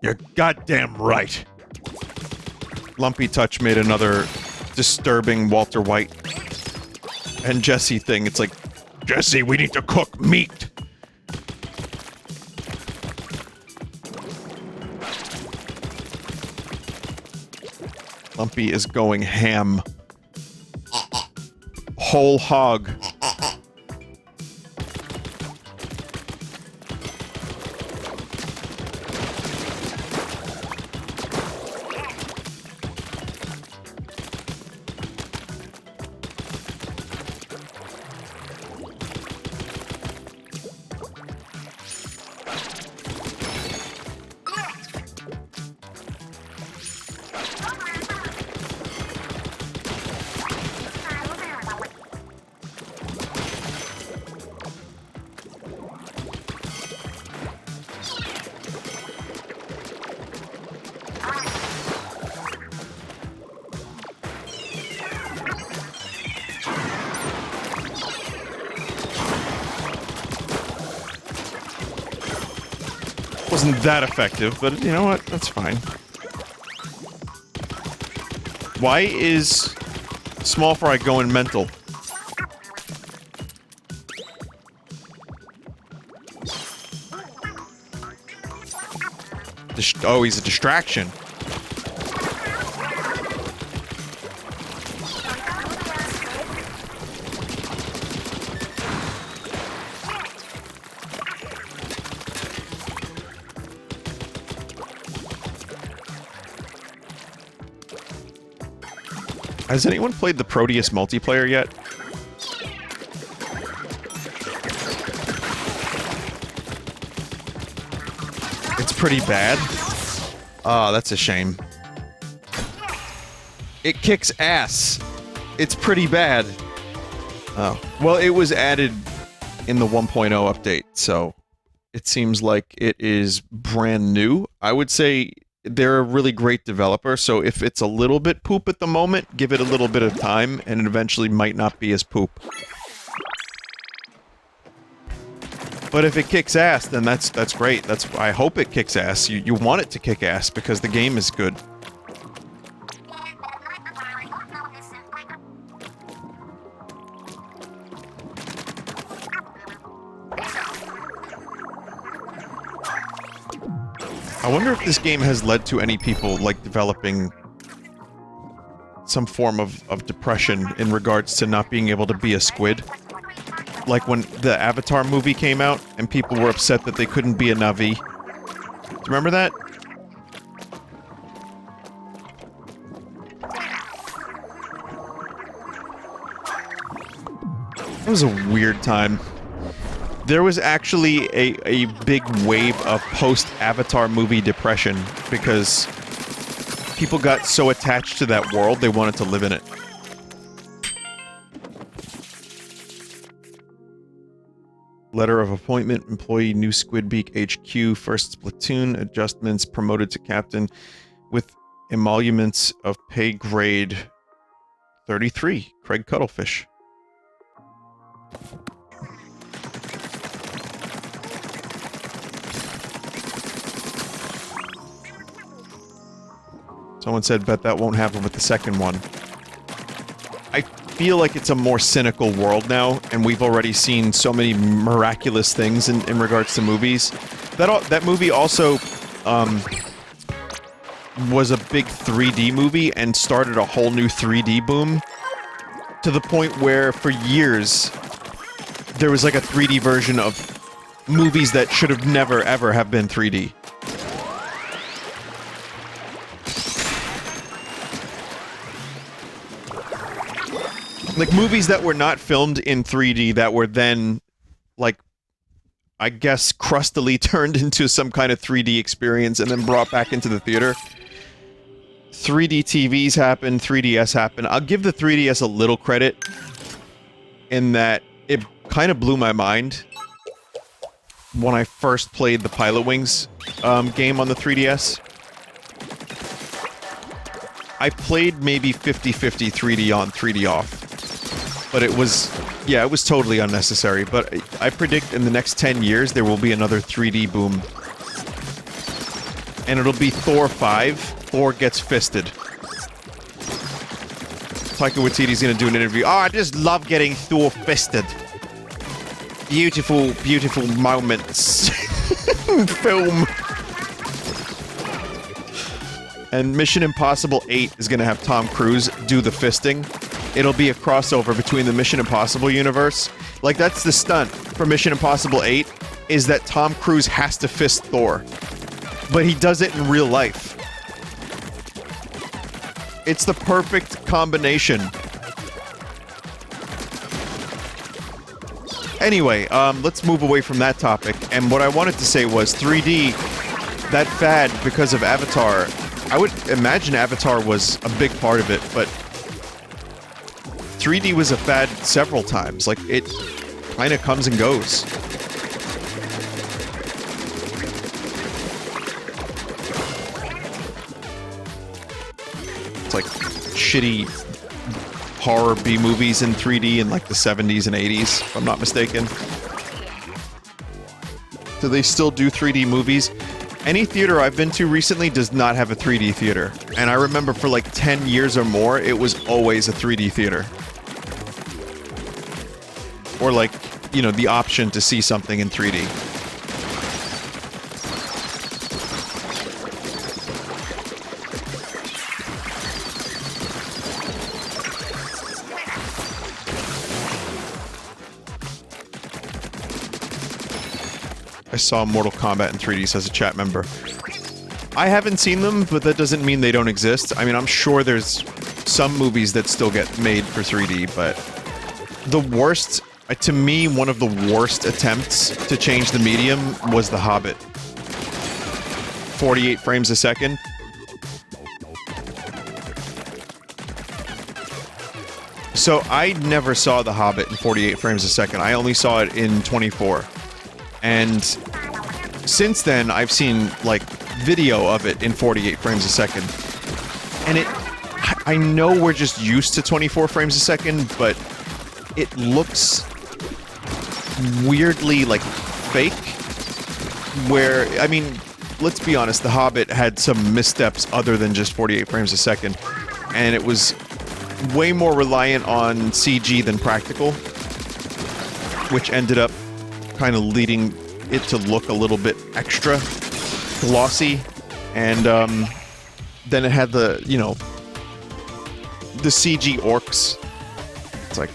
You're goddamn right. Lumpy Touch made another disturbing Walter White and Jesse thing. It's like, Jesse, we need to cook meat. Lumpy is going ham. Whole hog. Wasn't that effective, but you know what? That's fine. Why is Small Fry going mental? Oh, he's a distraction. Has anyone played the Proteus multiplayer yet? It's pretty bad. Ah, that's a shame. It kicks ass. It's pretty bad. Oh. Well, it was added in the 1.0 update, so it seems like it is brand new. I would say they're a really great developer, so if it's a little bit poop at the moment, give it a little bit of time, and it eventually might not be as poop. But if it kicks ass, then that's great. I hope it kicks ass. You want it to kick ass, because the game is good. I wonder if this game has led to any people, like, developing some form of depression in regards to not being able to be a squid. Like when the Avatar movie came out, and people were upset that they couldn't be a Na'vi. Do you remember that? It was a weird time. There was actually a big wave of post-Avatar movie depression because people got so attached to that world they wanted to live in it. Letter of appointment, employee, new Squidbeak HQ, first Splatoon, adjustments, promoted to captain, with emoluments of pay grade 33, Craig Cuttlefish. Someone said, bet that won't happen with the second one. I feel like it's a more cynical world now, and we've already seen so many miraculous things in regards to movies. That movie also was a big 3D movie and started a whole new 3D boom, to the point where for years there was like a 3D version of movies that should have never ever have been 3D. Like, movies that were not filmed in 3D that were then, like, I guess, crustily turned into some kind of 3D experience and then brought back into the theater. 3D TVs happened, 3DS happened. I'll give the 3DS a little credit in that it kind of blew my mind when I first played the Pilot Wings game on the 3DS. I played maybe 50-50 3D on, 3D off. But it was, yeah, it was totally unnecessary. But I predict in the next 10 years there will be another 3D boom. And it'll be Thor 5. Thor gets fisted. Taika Waititi's gonna do an interview. Oh, I just love getting Thor fisted. Beautiful, beautiful moments. Film. And Mission Impossible 8 is gonna have Tom Cruise do the fisting. It'll be a crossover between the Mission Impossible universe. Like, that's the stunt for Mission Impossible 8, is that Tom Cruise has to fist Thor. But he does it in real life. It's the perfect combination. Anyway, let's move away from that topic. And what I wanted to say was 3D, that fad because of Avatar, I would imagine Avatar was a big part of it, but 3D was a fad several times. Like, it kind of comes and goes. It's like shitty horror B-movies in 3D in like the 70s and 80s, if I'm not mistaken. Do they still do 3D movies? Any theater I've been to recently does not have a 3D theater. And I remember for like 10 years or more, it was always a 3D theater. Or like, you know, the option to see something in 3D. I saw Mortal Kombat in 3D, says a chat member. I haven't seen them, but that doesn't mean they don't exist. I mean, I'm sure there's some movies that still get made for 3D, but the worst... to me, one of the worst attempts to change the medium was The Hobbit. 48 frames a second. So I never saw The Hobbit in 48 frames a second. I only saw it in 24. And since then, I've seen, like, video of it in 48 frames a second. And I know we're just used to 24 frames a second, but it looks weirdly, like, fake. Where, I mean, let's be honest, The Hobbit had some missteps other than just 48 frames a second. And it was way more reliant on CG than practical, which ended up kind of leading it to look a little bit extra glossy. And then it had the, you know, the CG orcs. It's like,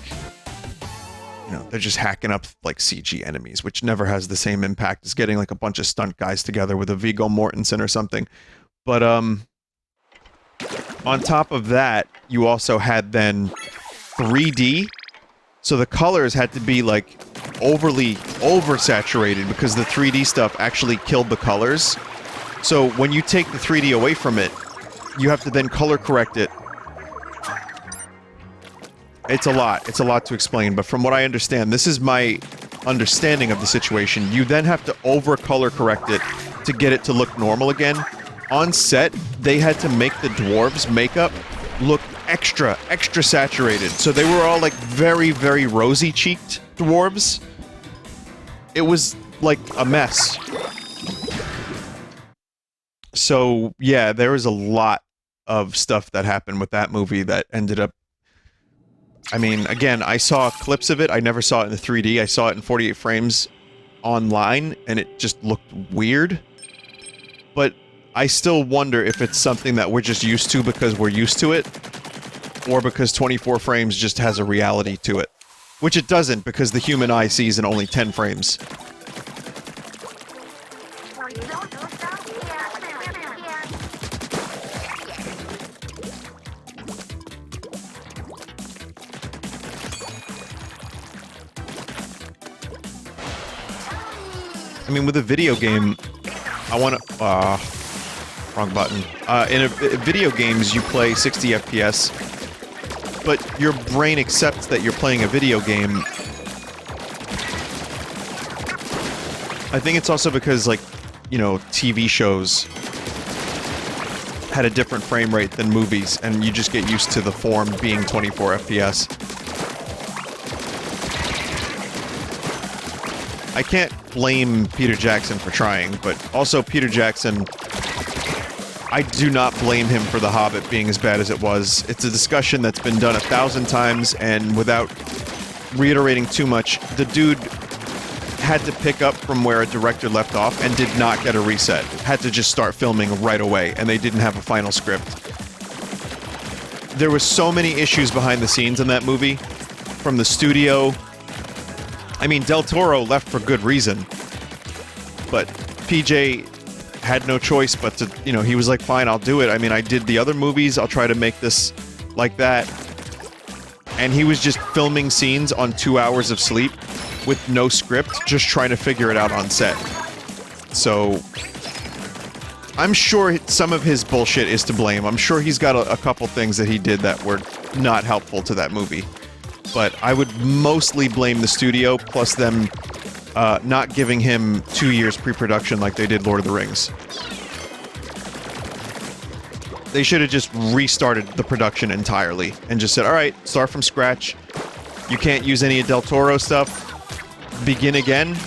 you know, they're just hacking up like CG enemies, which never has the same impact as getting like a bunch of stunt guys together with a Viggo Mortensen or something. But on top of that, you also had then 3D. So the colors had to be like overly oversaturated because the 3D stuff actually killed the colors. So when you take the 3D away from it, you have to then color correct it. It's a lot. It's a lot to explain, but from what I understand, this is my understanding of the situation. You then have to over-color correct it to get it to look normal again. On set, they had to make the dwarves' makeup look extra saturated. So they were all like very, very rosy-cheeked dwarves. It was like a mess. So yeah, there was a lot of stuff that happened with that movie that ended up... I mean, again, I saw clips of it. I never saw it in the 3D. I saw it in 48 frames online, and it just looked weird. But I still wonder if it's something that we're just used to because we're used to it, or because 24 frames just has a reality to it. Which it doesn't, because the human eye sees in only 10 frames. I mean, with a video game, I want to... wrong button. In video games, you play 60 FPS, but your brain accepts that you're playing a video game. I think it's also because, like, you know, TV shows had a different frame rate than movies, and you just get used to the form being 24 FPS. I can't blame Peter Jackson for trying, but also Peter Jackson, I do not blame him for The Hobbit being as bad as it was. It's a discussion that's been done 1,000 times, and without reiterating too much, the dude had to pick up from where a director left off and did not get a reset. Had to just start filming right away, and they didn't have a final script. There were so many issues behind the scenes in that movie, from the studio. I mean, Del Toro left for good reason, but PJ had no choice but to, you know, he was like, fine, I'll do it. I mean, I did the other movies, I'll try to make this like that. And he was just filming scenes on 2 hours of sleep with no script, just trying to figure it out on set. So I'm sure some of his bullshit is to blame. I'm sure he's got a couple things that he did that were not helpful to that movie. But I would mostly blame the studio, plus them not giving him 2 years pre-production like they did Lord of the Rings. They should have just restarted the production entirely and just said, alright, start from scratch. You can't use any Del Toro stuff. Begin again.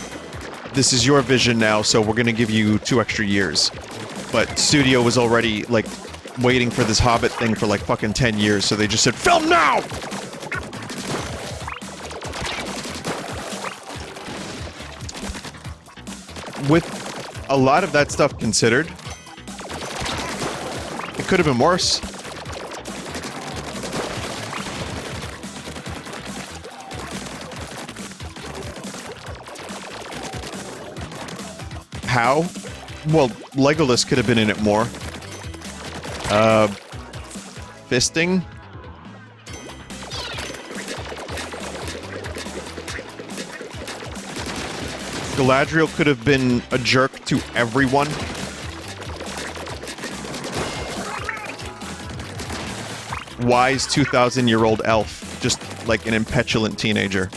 This is your vision now, so we're gonna give you 2 extra years. But studio was already, like, waiting for this Hobbit thing for, like, fucking 10 years, so they just said, film now! With a lot of that stuff considered, it could have been worse. How? Well, Legolas could have been in it more. Fisting? Galadriel could have been a jerk to everyone. Wise 2,000-year-old elf, just like an impetulant teenager.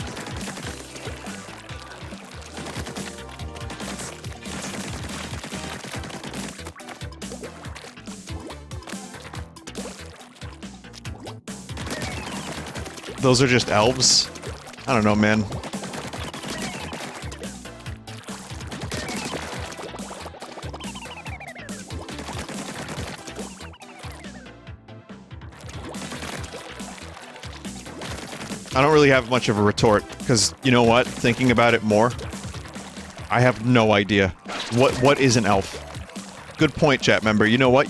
Those are just elves? I don't know, man. I don't really have much of a retort, because, you know what? Thinking about it more, I have no idea. What is an elf? Good point, chat member. You know what?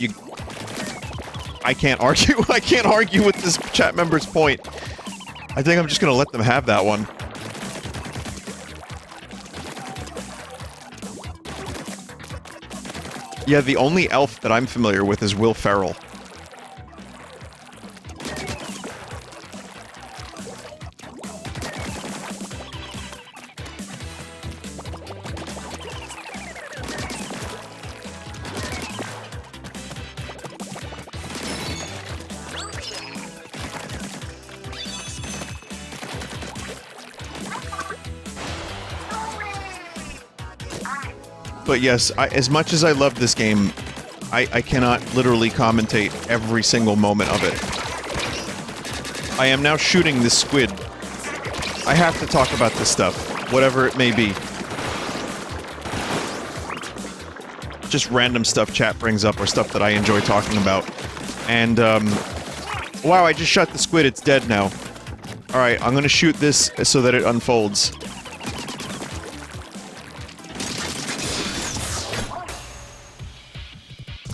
I can't argue. I can't argue with this chat member's point. I think I'm just gonna let them have that one. Yeah, the only elf that I'm familiar with is Will Ferrell. But yes, as much as I love this game, I cannot literally commentate every single moment of it. I am now shooting this squid. I have to talk about this stuff, whatever it may be. Just random stuff chat brings up or stuff that I enjoy talking about. And, wow, I just shot the squid, it's dead now. Alright, I'm gonna shoot this so that it unfolds.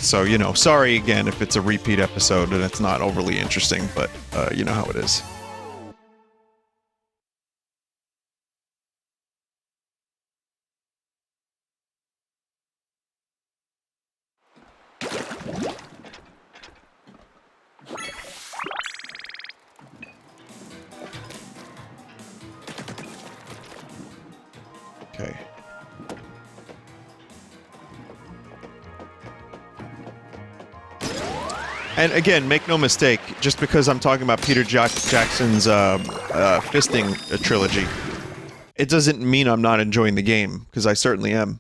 So, you know, sorry again if it's a repeat episode and it's not overly interesting, but, you know how it is. Okay. And again, make no mistake, just because I'm talking about Peter Jackson's fisting trilogy, it doesn't mean I'm not enjoying the game, because I certainly am.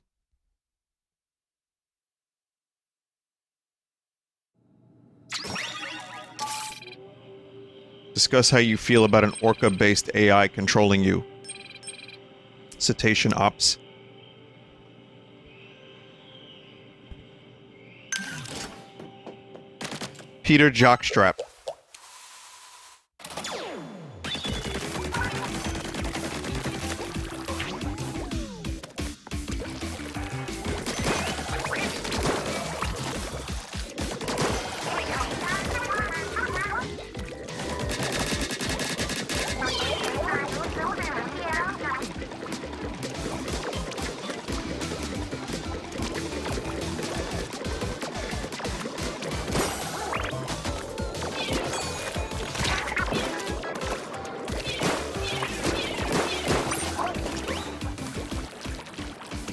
Discuss how you feel about an orca-based AI controlling you. Cetacean Ops. Peter Jockstrap.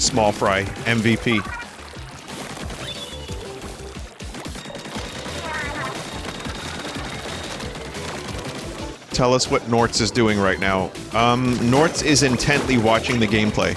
Small Fry, MVP. Tell us what Nortz is doing right now. Nortz is intently watching the gameplay.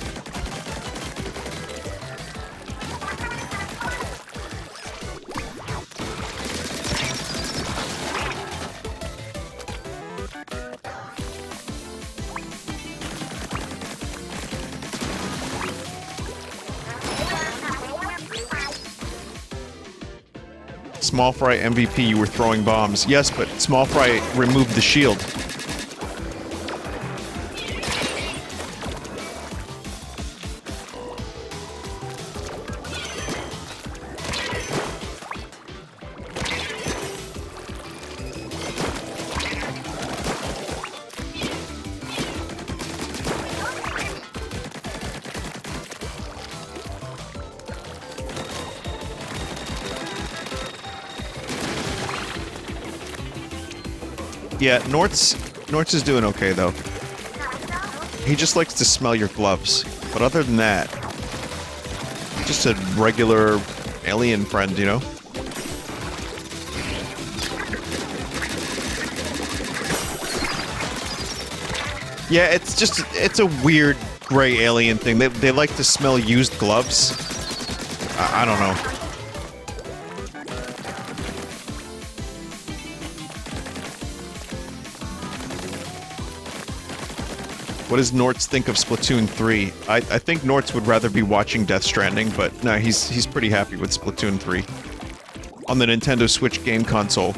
Small Fry MVP, you were throwing bombs. Yes, but Small Fry removed the shield. Yeah, Nortz is doing okay, though. He just likes to smell your gloves. But other than that, just a regular alien friend, you know? Yeah, it's a weird gray alien thing. They like to smell used gloves. I don't know. What does Nortz think of Splatoon 3? I think Nortz would rather be watching Death Stranding, but no, he's pretty happy with Splatoon 3. On the Nintendo Switch game console.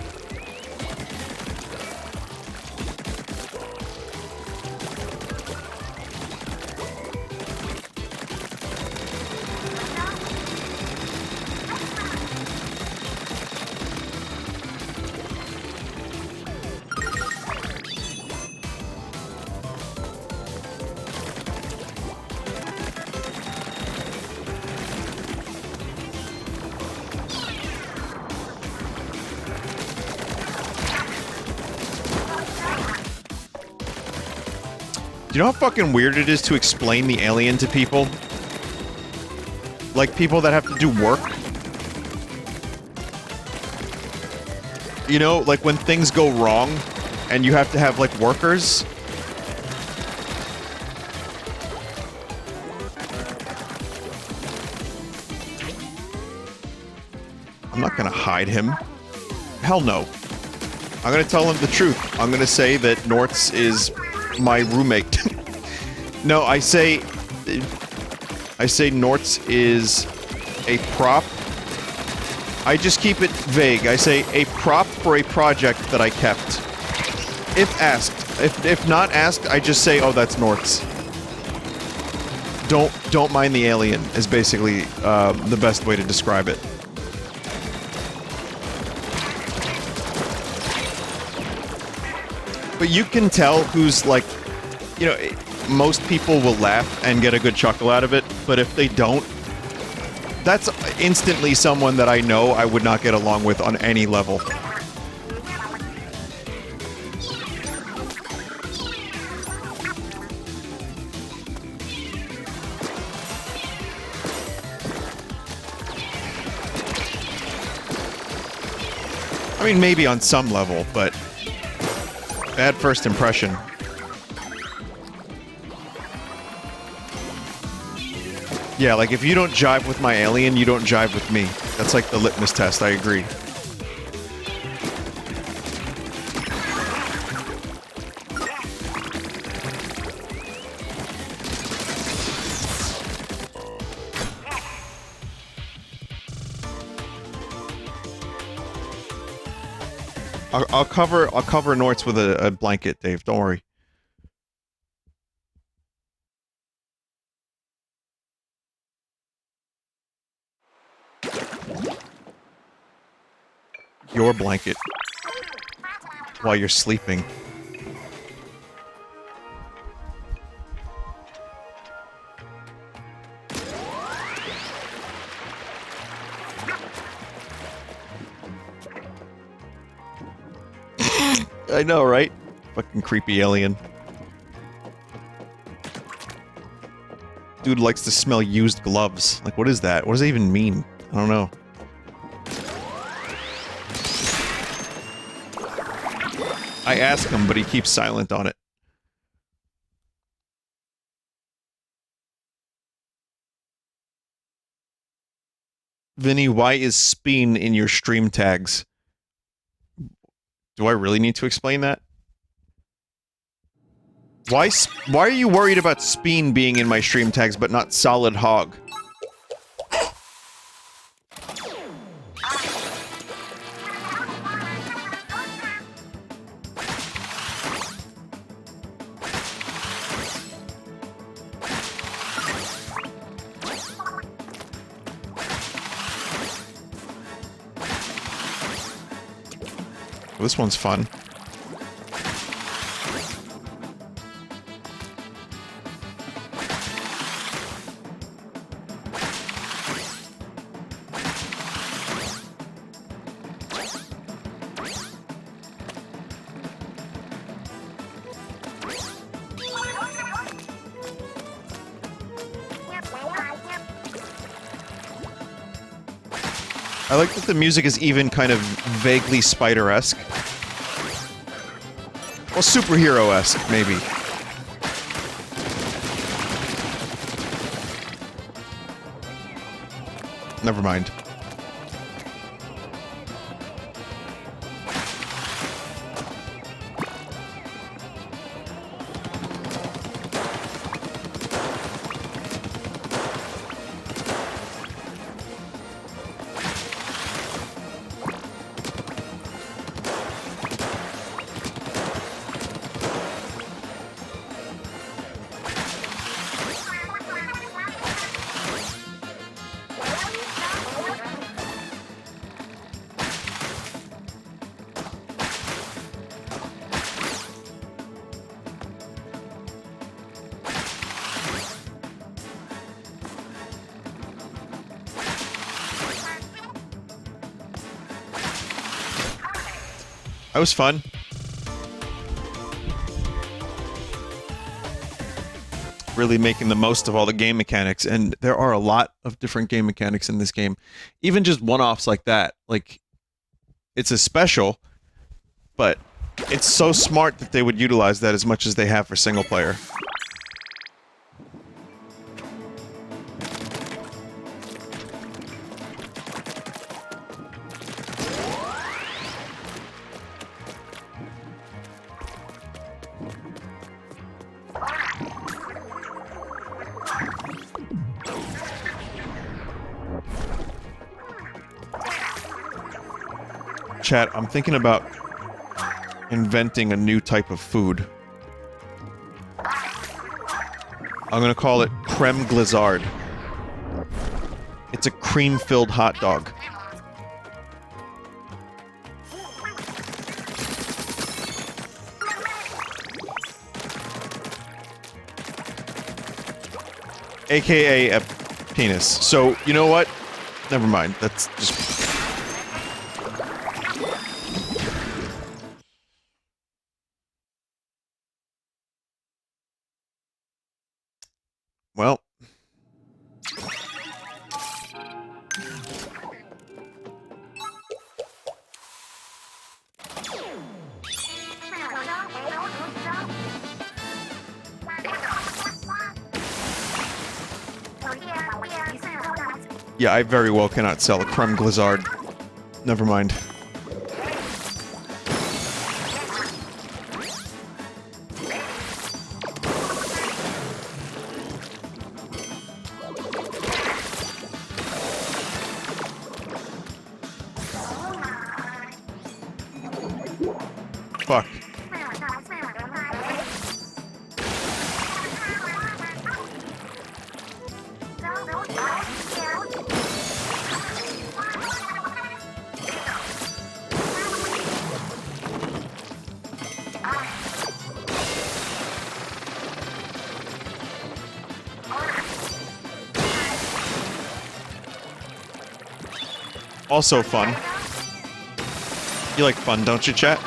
Do you know how fucking weird it is to explain the alien to people? Like people that have to do work? You know, like when things go wrong and you have to have like workers? I'm not gonna hide him. Hell no. I'm gonna tell him the truth. I'm gonna say that Nortz is my roommate. No, I say Nortz is a prop. I just keep it vague. I say a prop for a project that I kept. If asked. If not asked, I just say, oh, that's Nortz. Don't mind the alien is basically the best way to describe it. But you can tell who's like, you know, most people will laugh and get a good chuckle out of it, but if they don't, that's instantly someone that I know I would not get along with on any level. I mean, maybe on some level, but bad first impression. Yeah, like if you don't jive with my alien, you don't jive with me. That's like the litmus test, I agree. I'll cover Nortz with a blanket, Dave. Don't worry. Your blanket while you're sleeping. I know, right? Fucking creepy alien. Dude likes to smell used gloves. Like, what is that? What does that even mean? I don't know. I ask him, but he keeps silent on it. Vinny, why is speen in your stream tags? Do I really need to explain that? Why are you worried about speen being in my stream tags, but not solid hog? This one's fun. I like that the music is even kind of vaguely Spider-esque. Well, superhero-esque, maybe. Never mind. That was fun. really making the most of all the game mechanics, and there are a lot of different game mechanics in this game. Even just one-offs like that, like, it's a special, but it's so smart that they would utilize that as much as they have for single player. Chat, I'm thinking about inventing a new type of food. I'm gonna call it creme glizard. It's a cream-filled hot dog. AKA a penis. So, you know what? Never mind. That's just... Well. Yeah, I very well cannot sell a creme glizard. Never mind. Fuck. Also fun. You like fun, don't you, chat?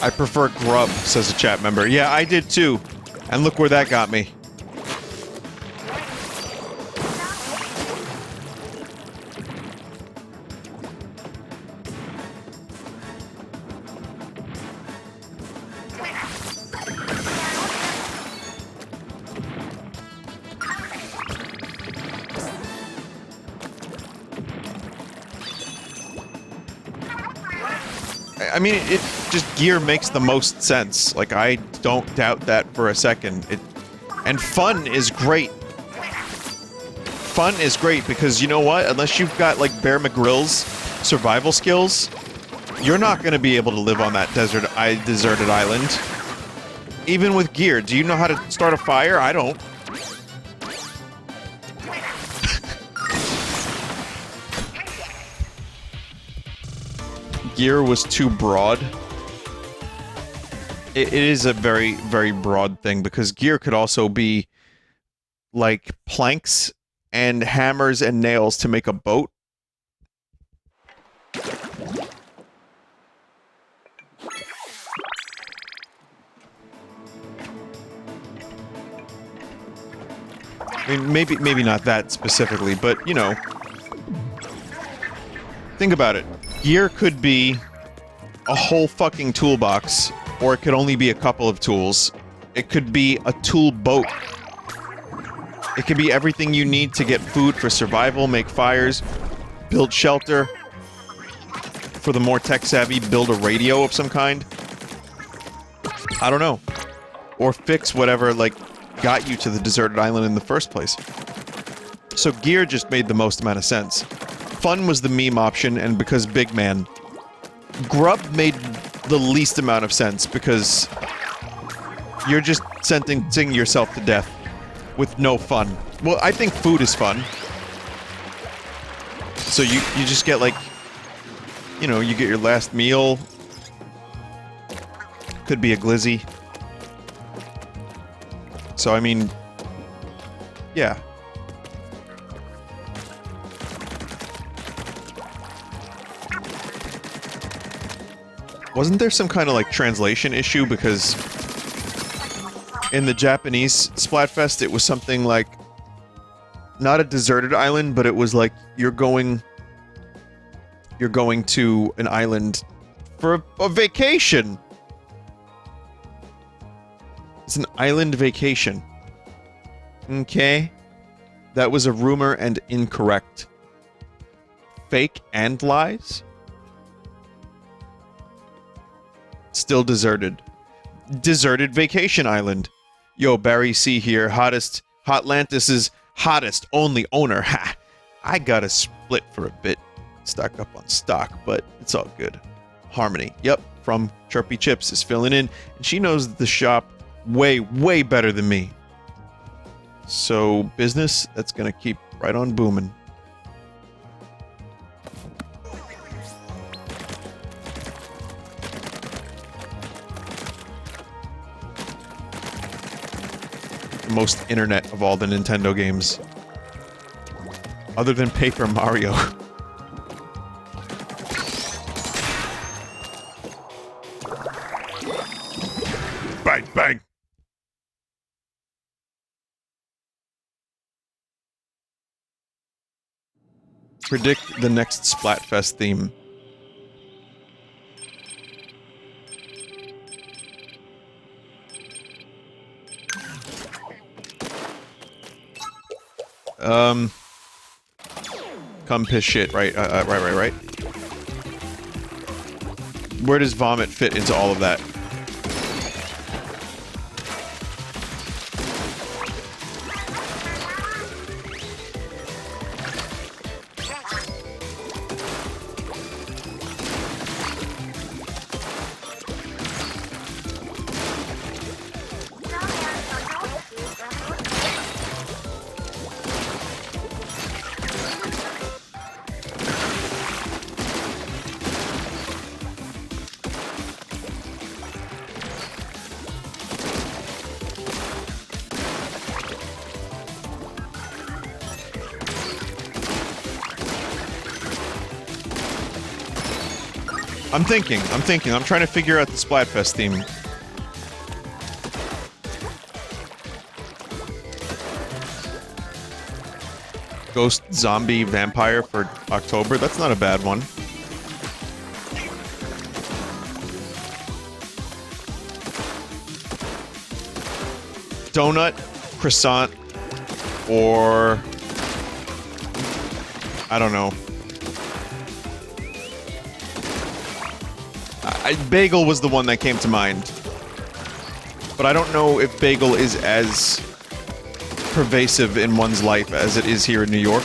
I prefer grub, says a chat member. Yeah, I did too. And look where that got me. I mean, it just gear makes the most sense. Like, I don't doubt that for a second. And fun is great. Fun is great because, you know what? Unless you've got, like, Bear McGrill's survival skills, you're not going to be able to live on that deserted island. Even with gear. Do you know how to start a fire? I don't. Gear was too broad. It is a very, very broad thing because gear could also be like planks and hammers and nails to make a boat. I mean, maybe not that specifically, but you know, think about it. Gear could be a whole fucking toolbox, or it could only be a couple of tools. It could be a tool boat. It could be everything you need to get food for survival, make fires, build shelter. For the more tech-savvy, build a radio of some kind. I don't know. Or fix whatever, like, got you to the deserted island in the first place. So gear just made the most amount of sense. Fun was the meme option, and because big man. Grub made the least amount of sense, because you're just sentencing yourself to death with no fun. Well, I think food is fun. So you just get like, you know, you get your last meal. Could be a glizzy. So I mean, yeah. Wasn't there some kind of like translation issue because in the Japanese Splatfest it was something like not a deserted island, but it was like you're going to an island for a vacation. It's an island vacation. Okay. That was a rumor and incorrect. Fake and lies? Still deserted. Deserted vacation island. Yo, Barry C here. Hotlantis' hottest only owner. Ha! I got a split for a bit. Stock up on stock, but it's all good. Harmony. Yep, from Chirpy Chips is filling in, and she knows the shop way, way better than me. So, business, that's gonna keep right on booming. Most internet of all the Nintendo games. Other than Paper Mario. Bang, bang! Predict the next Splatfest theme. Come piss shit, right? Right. Where does vomit fit into all of that? I'm thinking. I'm trying to figure out the Splatfest theme. Ghost, zombie, vampire for October. That's not a bad one. Donut, croissant, or... I don't know. Bagel was the one that came to mind. But I don't know if bagel is as pervasive in one's life as it is here in New York.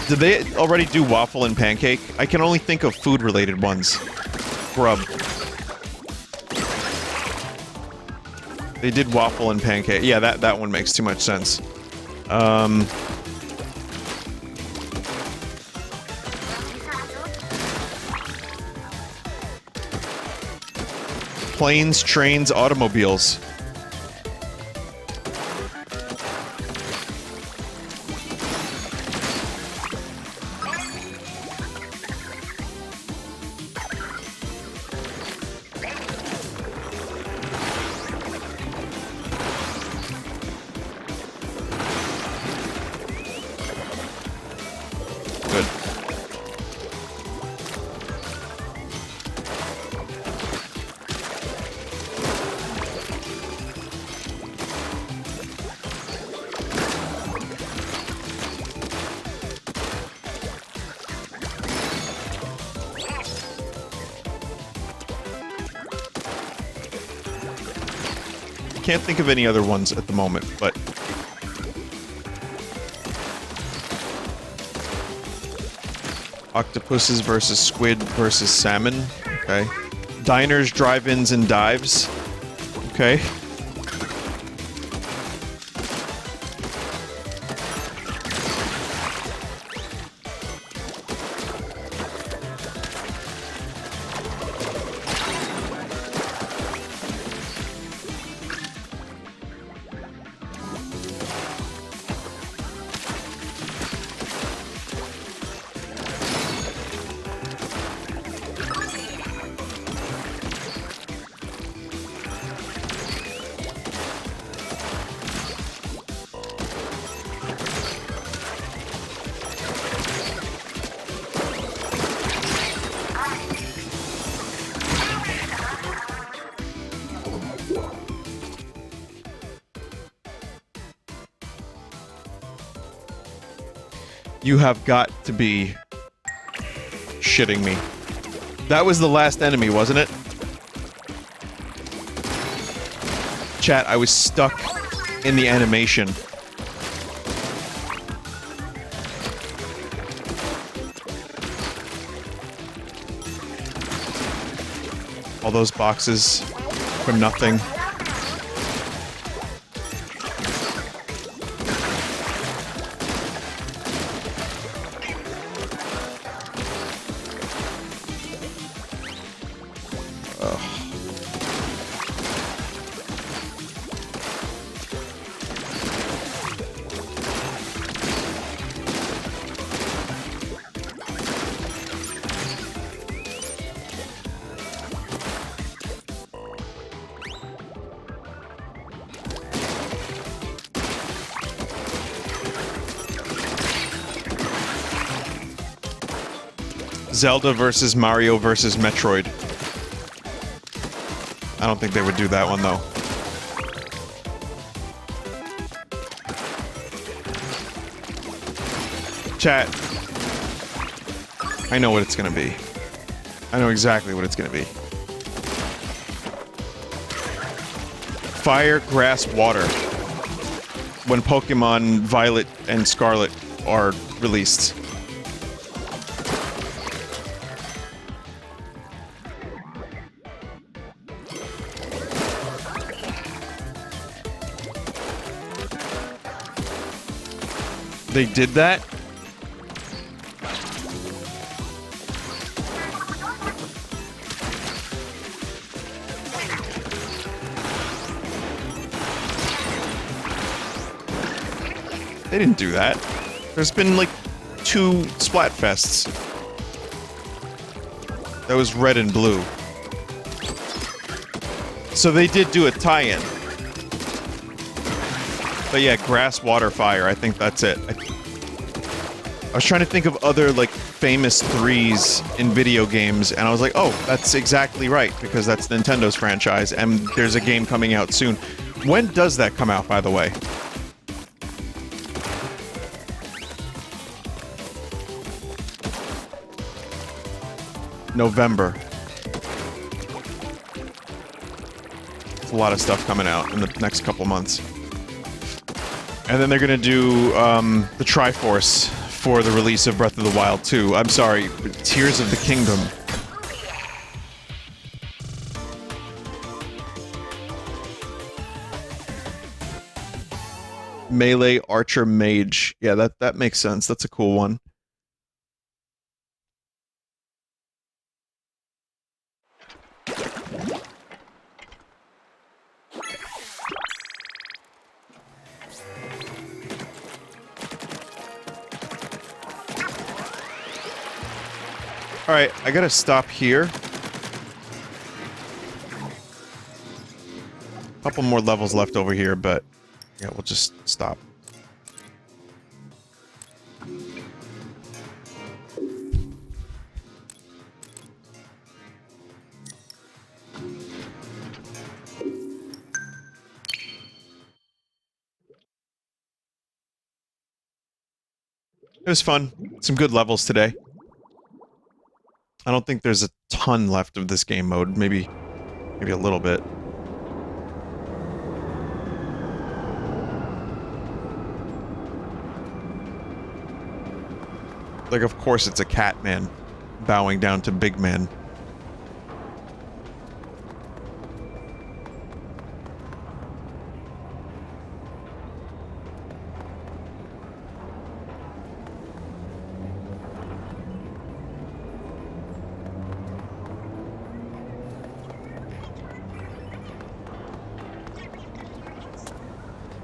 Did they already do waffle and pancake? I can only think of food-related ones. Grub. They did waffle and pancake. Yeah, that one makes too much sense. Planes, trains, automobiles. Can't think of any other ones at the moment, but Octopuses versus squid versus salmon. Okay. Diners, drive-ins, and dives. Okay. You have got to be shitting me. That was the last enemy, wasn't it? Chat, I was stuck in the animation. All those boxes for nothing. Zelda versus Mario versus Metroid. I don't think they would do that one, though. Chat. I know what it's gonna be. I know exactly what it's gonna be. Fire, grass, water. When Pokemon Violet and Scarlet are released. They did that? They didn't do that. There's been like 2 Splatfests. That was red and blue. So they did do a tie-in. But yeah, grass, water, fire. I think that's it. I was trying to think of other, like, famous 3s in video games, and I was like, oh, that's exactly right, because that's Nintendo's franchise, and there's a game coming out soon. When does that come out, by the way? November. There's a lot of stuff coming out in the next couple months. And then they're gonna do, the Triforce for the release of Breath of the Wild 2. I'm sorry, Tears of the Kingdom. Melee, Archer, Mage. Yeah, that makes sense. That's a cool one. Alright, I gotta stop here. Couple more levels left over here, but yeah, we'll just stop. It was fun. Some good levels today. I don't think there's a ton left of this game mode. Maybe a little bit. Like, of course it's a cat man bowing down to big man.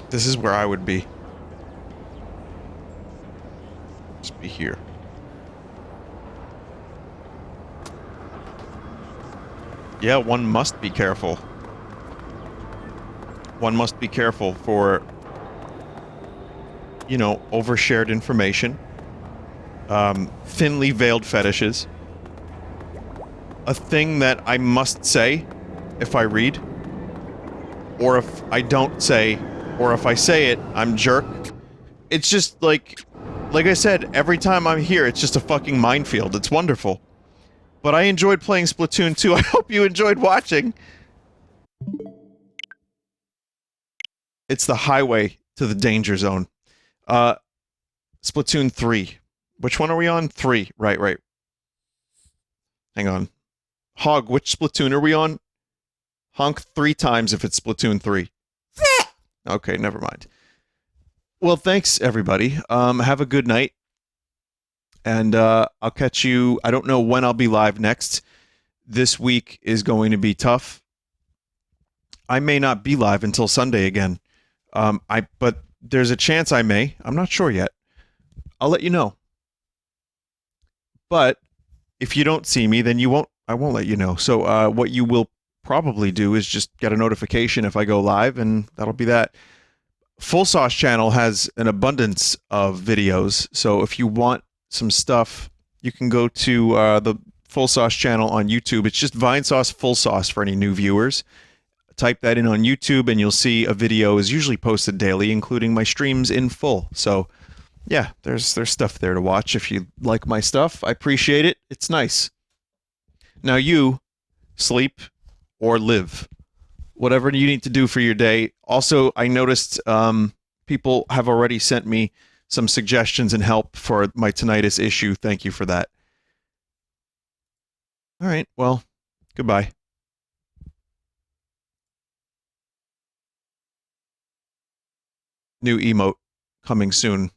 This is where I would be. Just be here. Yeah, one must be careful. One must be careful for, you know, overshared information, thinly veiled fetishes, a thing that I must say if I read, or if I don't say, or if I say it, I'm jerk. It's just like I said, every time I'm here, it's just a fucking minefield. It's wonderful. But I enjoyed playing Splatoon 2. I hope you enjoyed watching. It's the highway to the danger zone. Splatoon 3. Which one are we on? 3. Right. Hang on. Hog, which Splatoon are we on? Honk 3 times if it's Splatoon 3. Okay, never mind. Well, thanks, everybody. Have a good night. And I'll catch you... I don't know when I'll be live next. This week is going to be tough. I may not be live until Sunday again. But there's a chance I may. I'm not sure yet. I'll let you know. But if you don't see me, then I won't let you know. So what you will probably do is just get a notification if I go live, and that'll be that. Full Sauce channel has an abundance of videos, so if you want some stuff, you can go to the Full Sauce channel on YouTube. It's just Vinesauce Full Sauce for any new viewers. Type that in on YouTube and you'll see a video is usually posted daily, including my streams in full. So yeah, there's stuff there to watch if you like my stuff. I appreciate it. It's nice. Now you sleep or live. Whatever you need to do for your day. Also, I noticed people have already sent me some suggestions and help for my tinnitus issue. Thank you for that. All right, well, goodbye. New emote coming soon.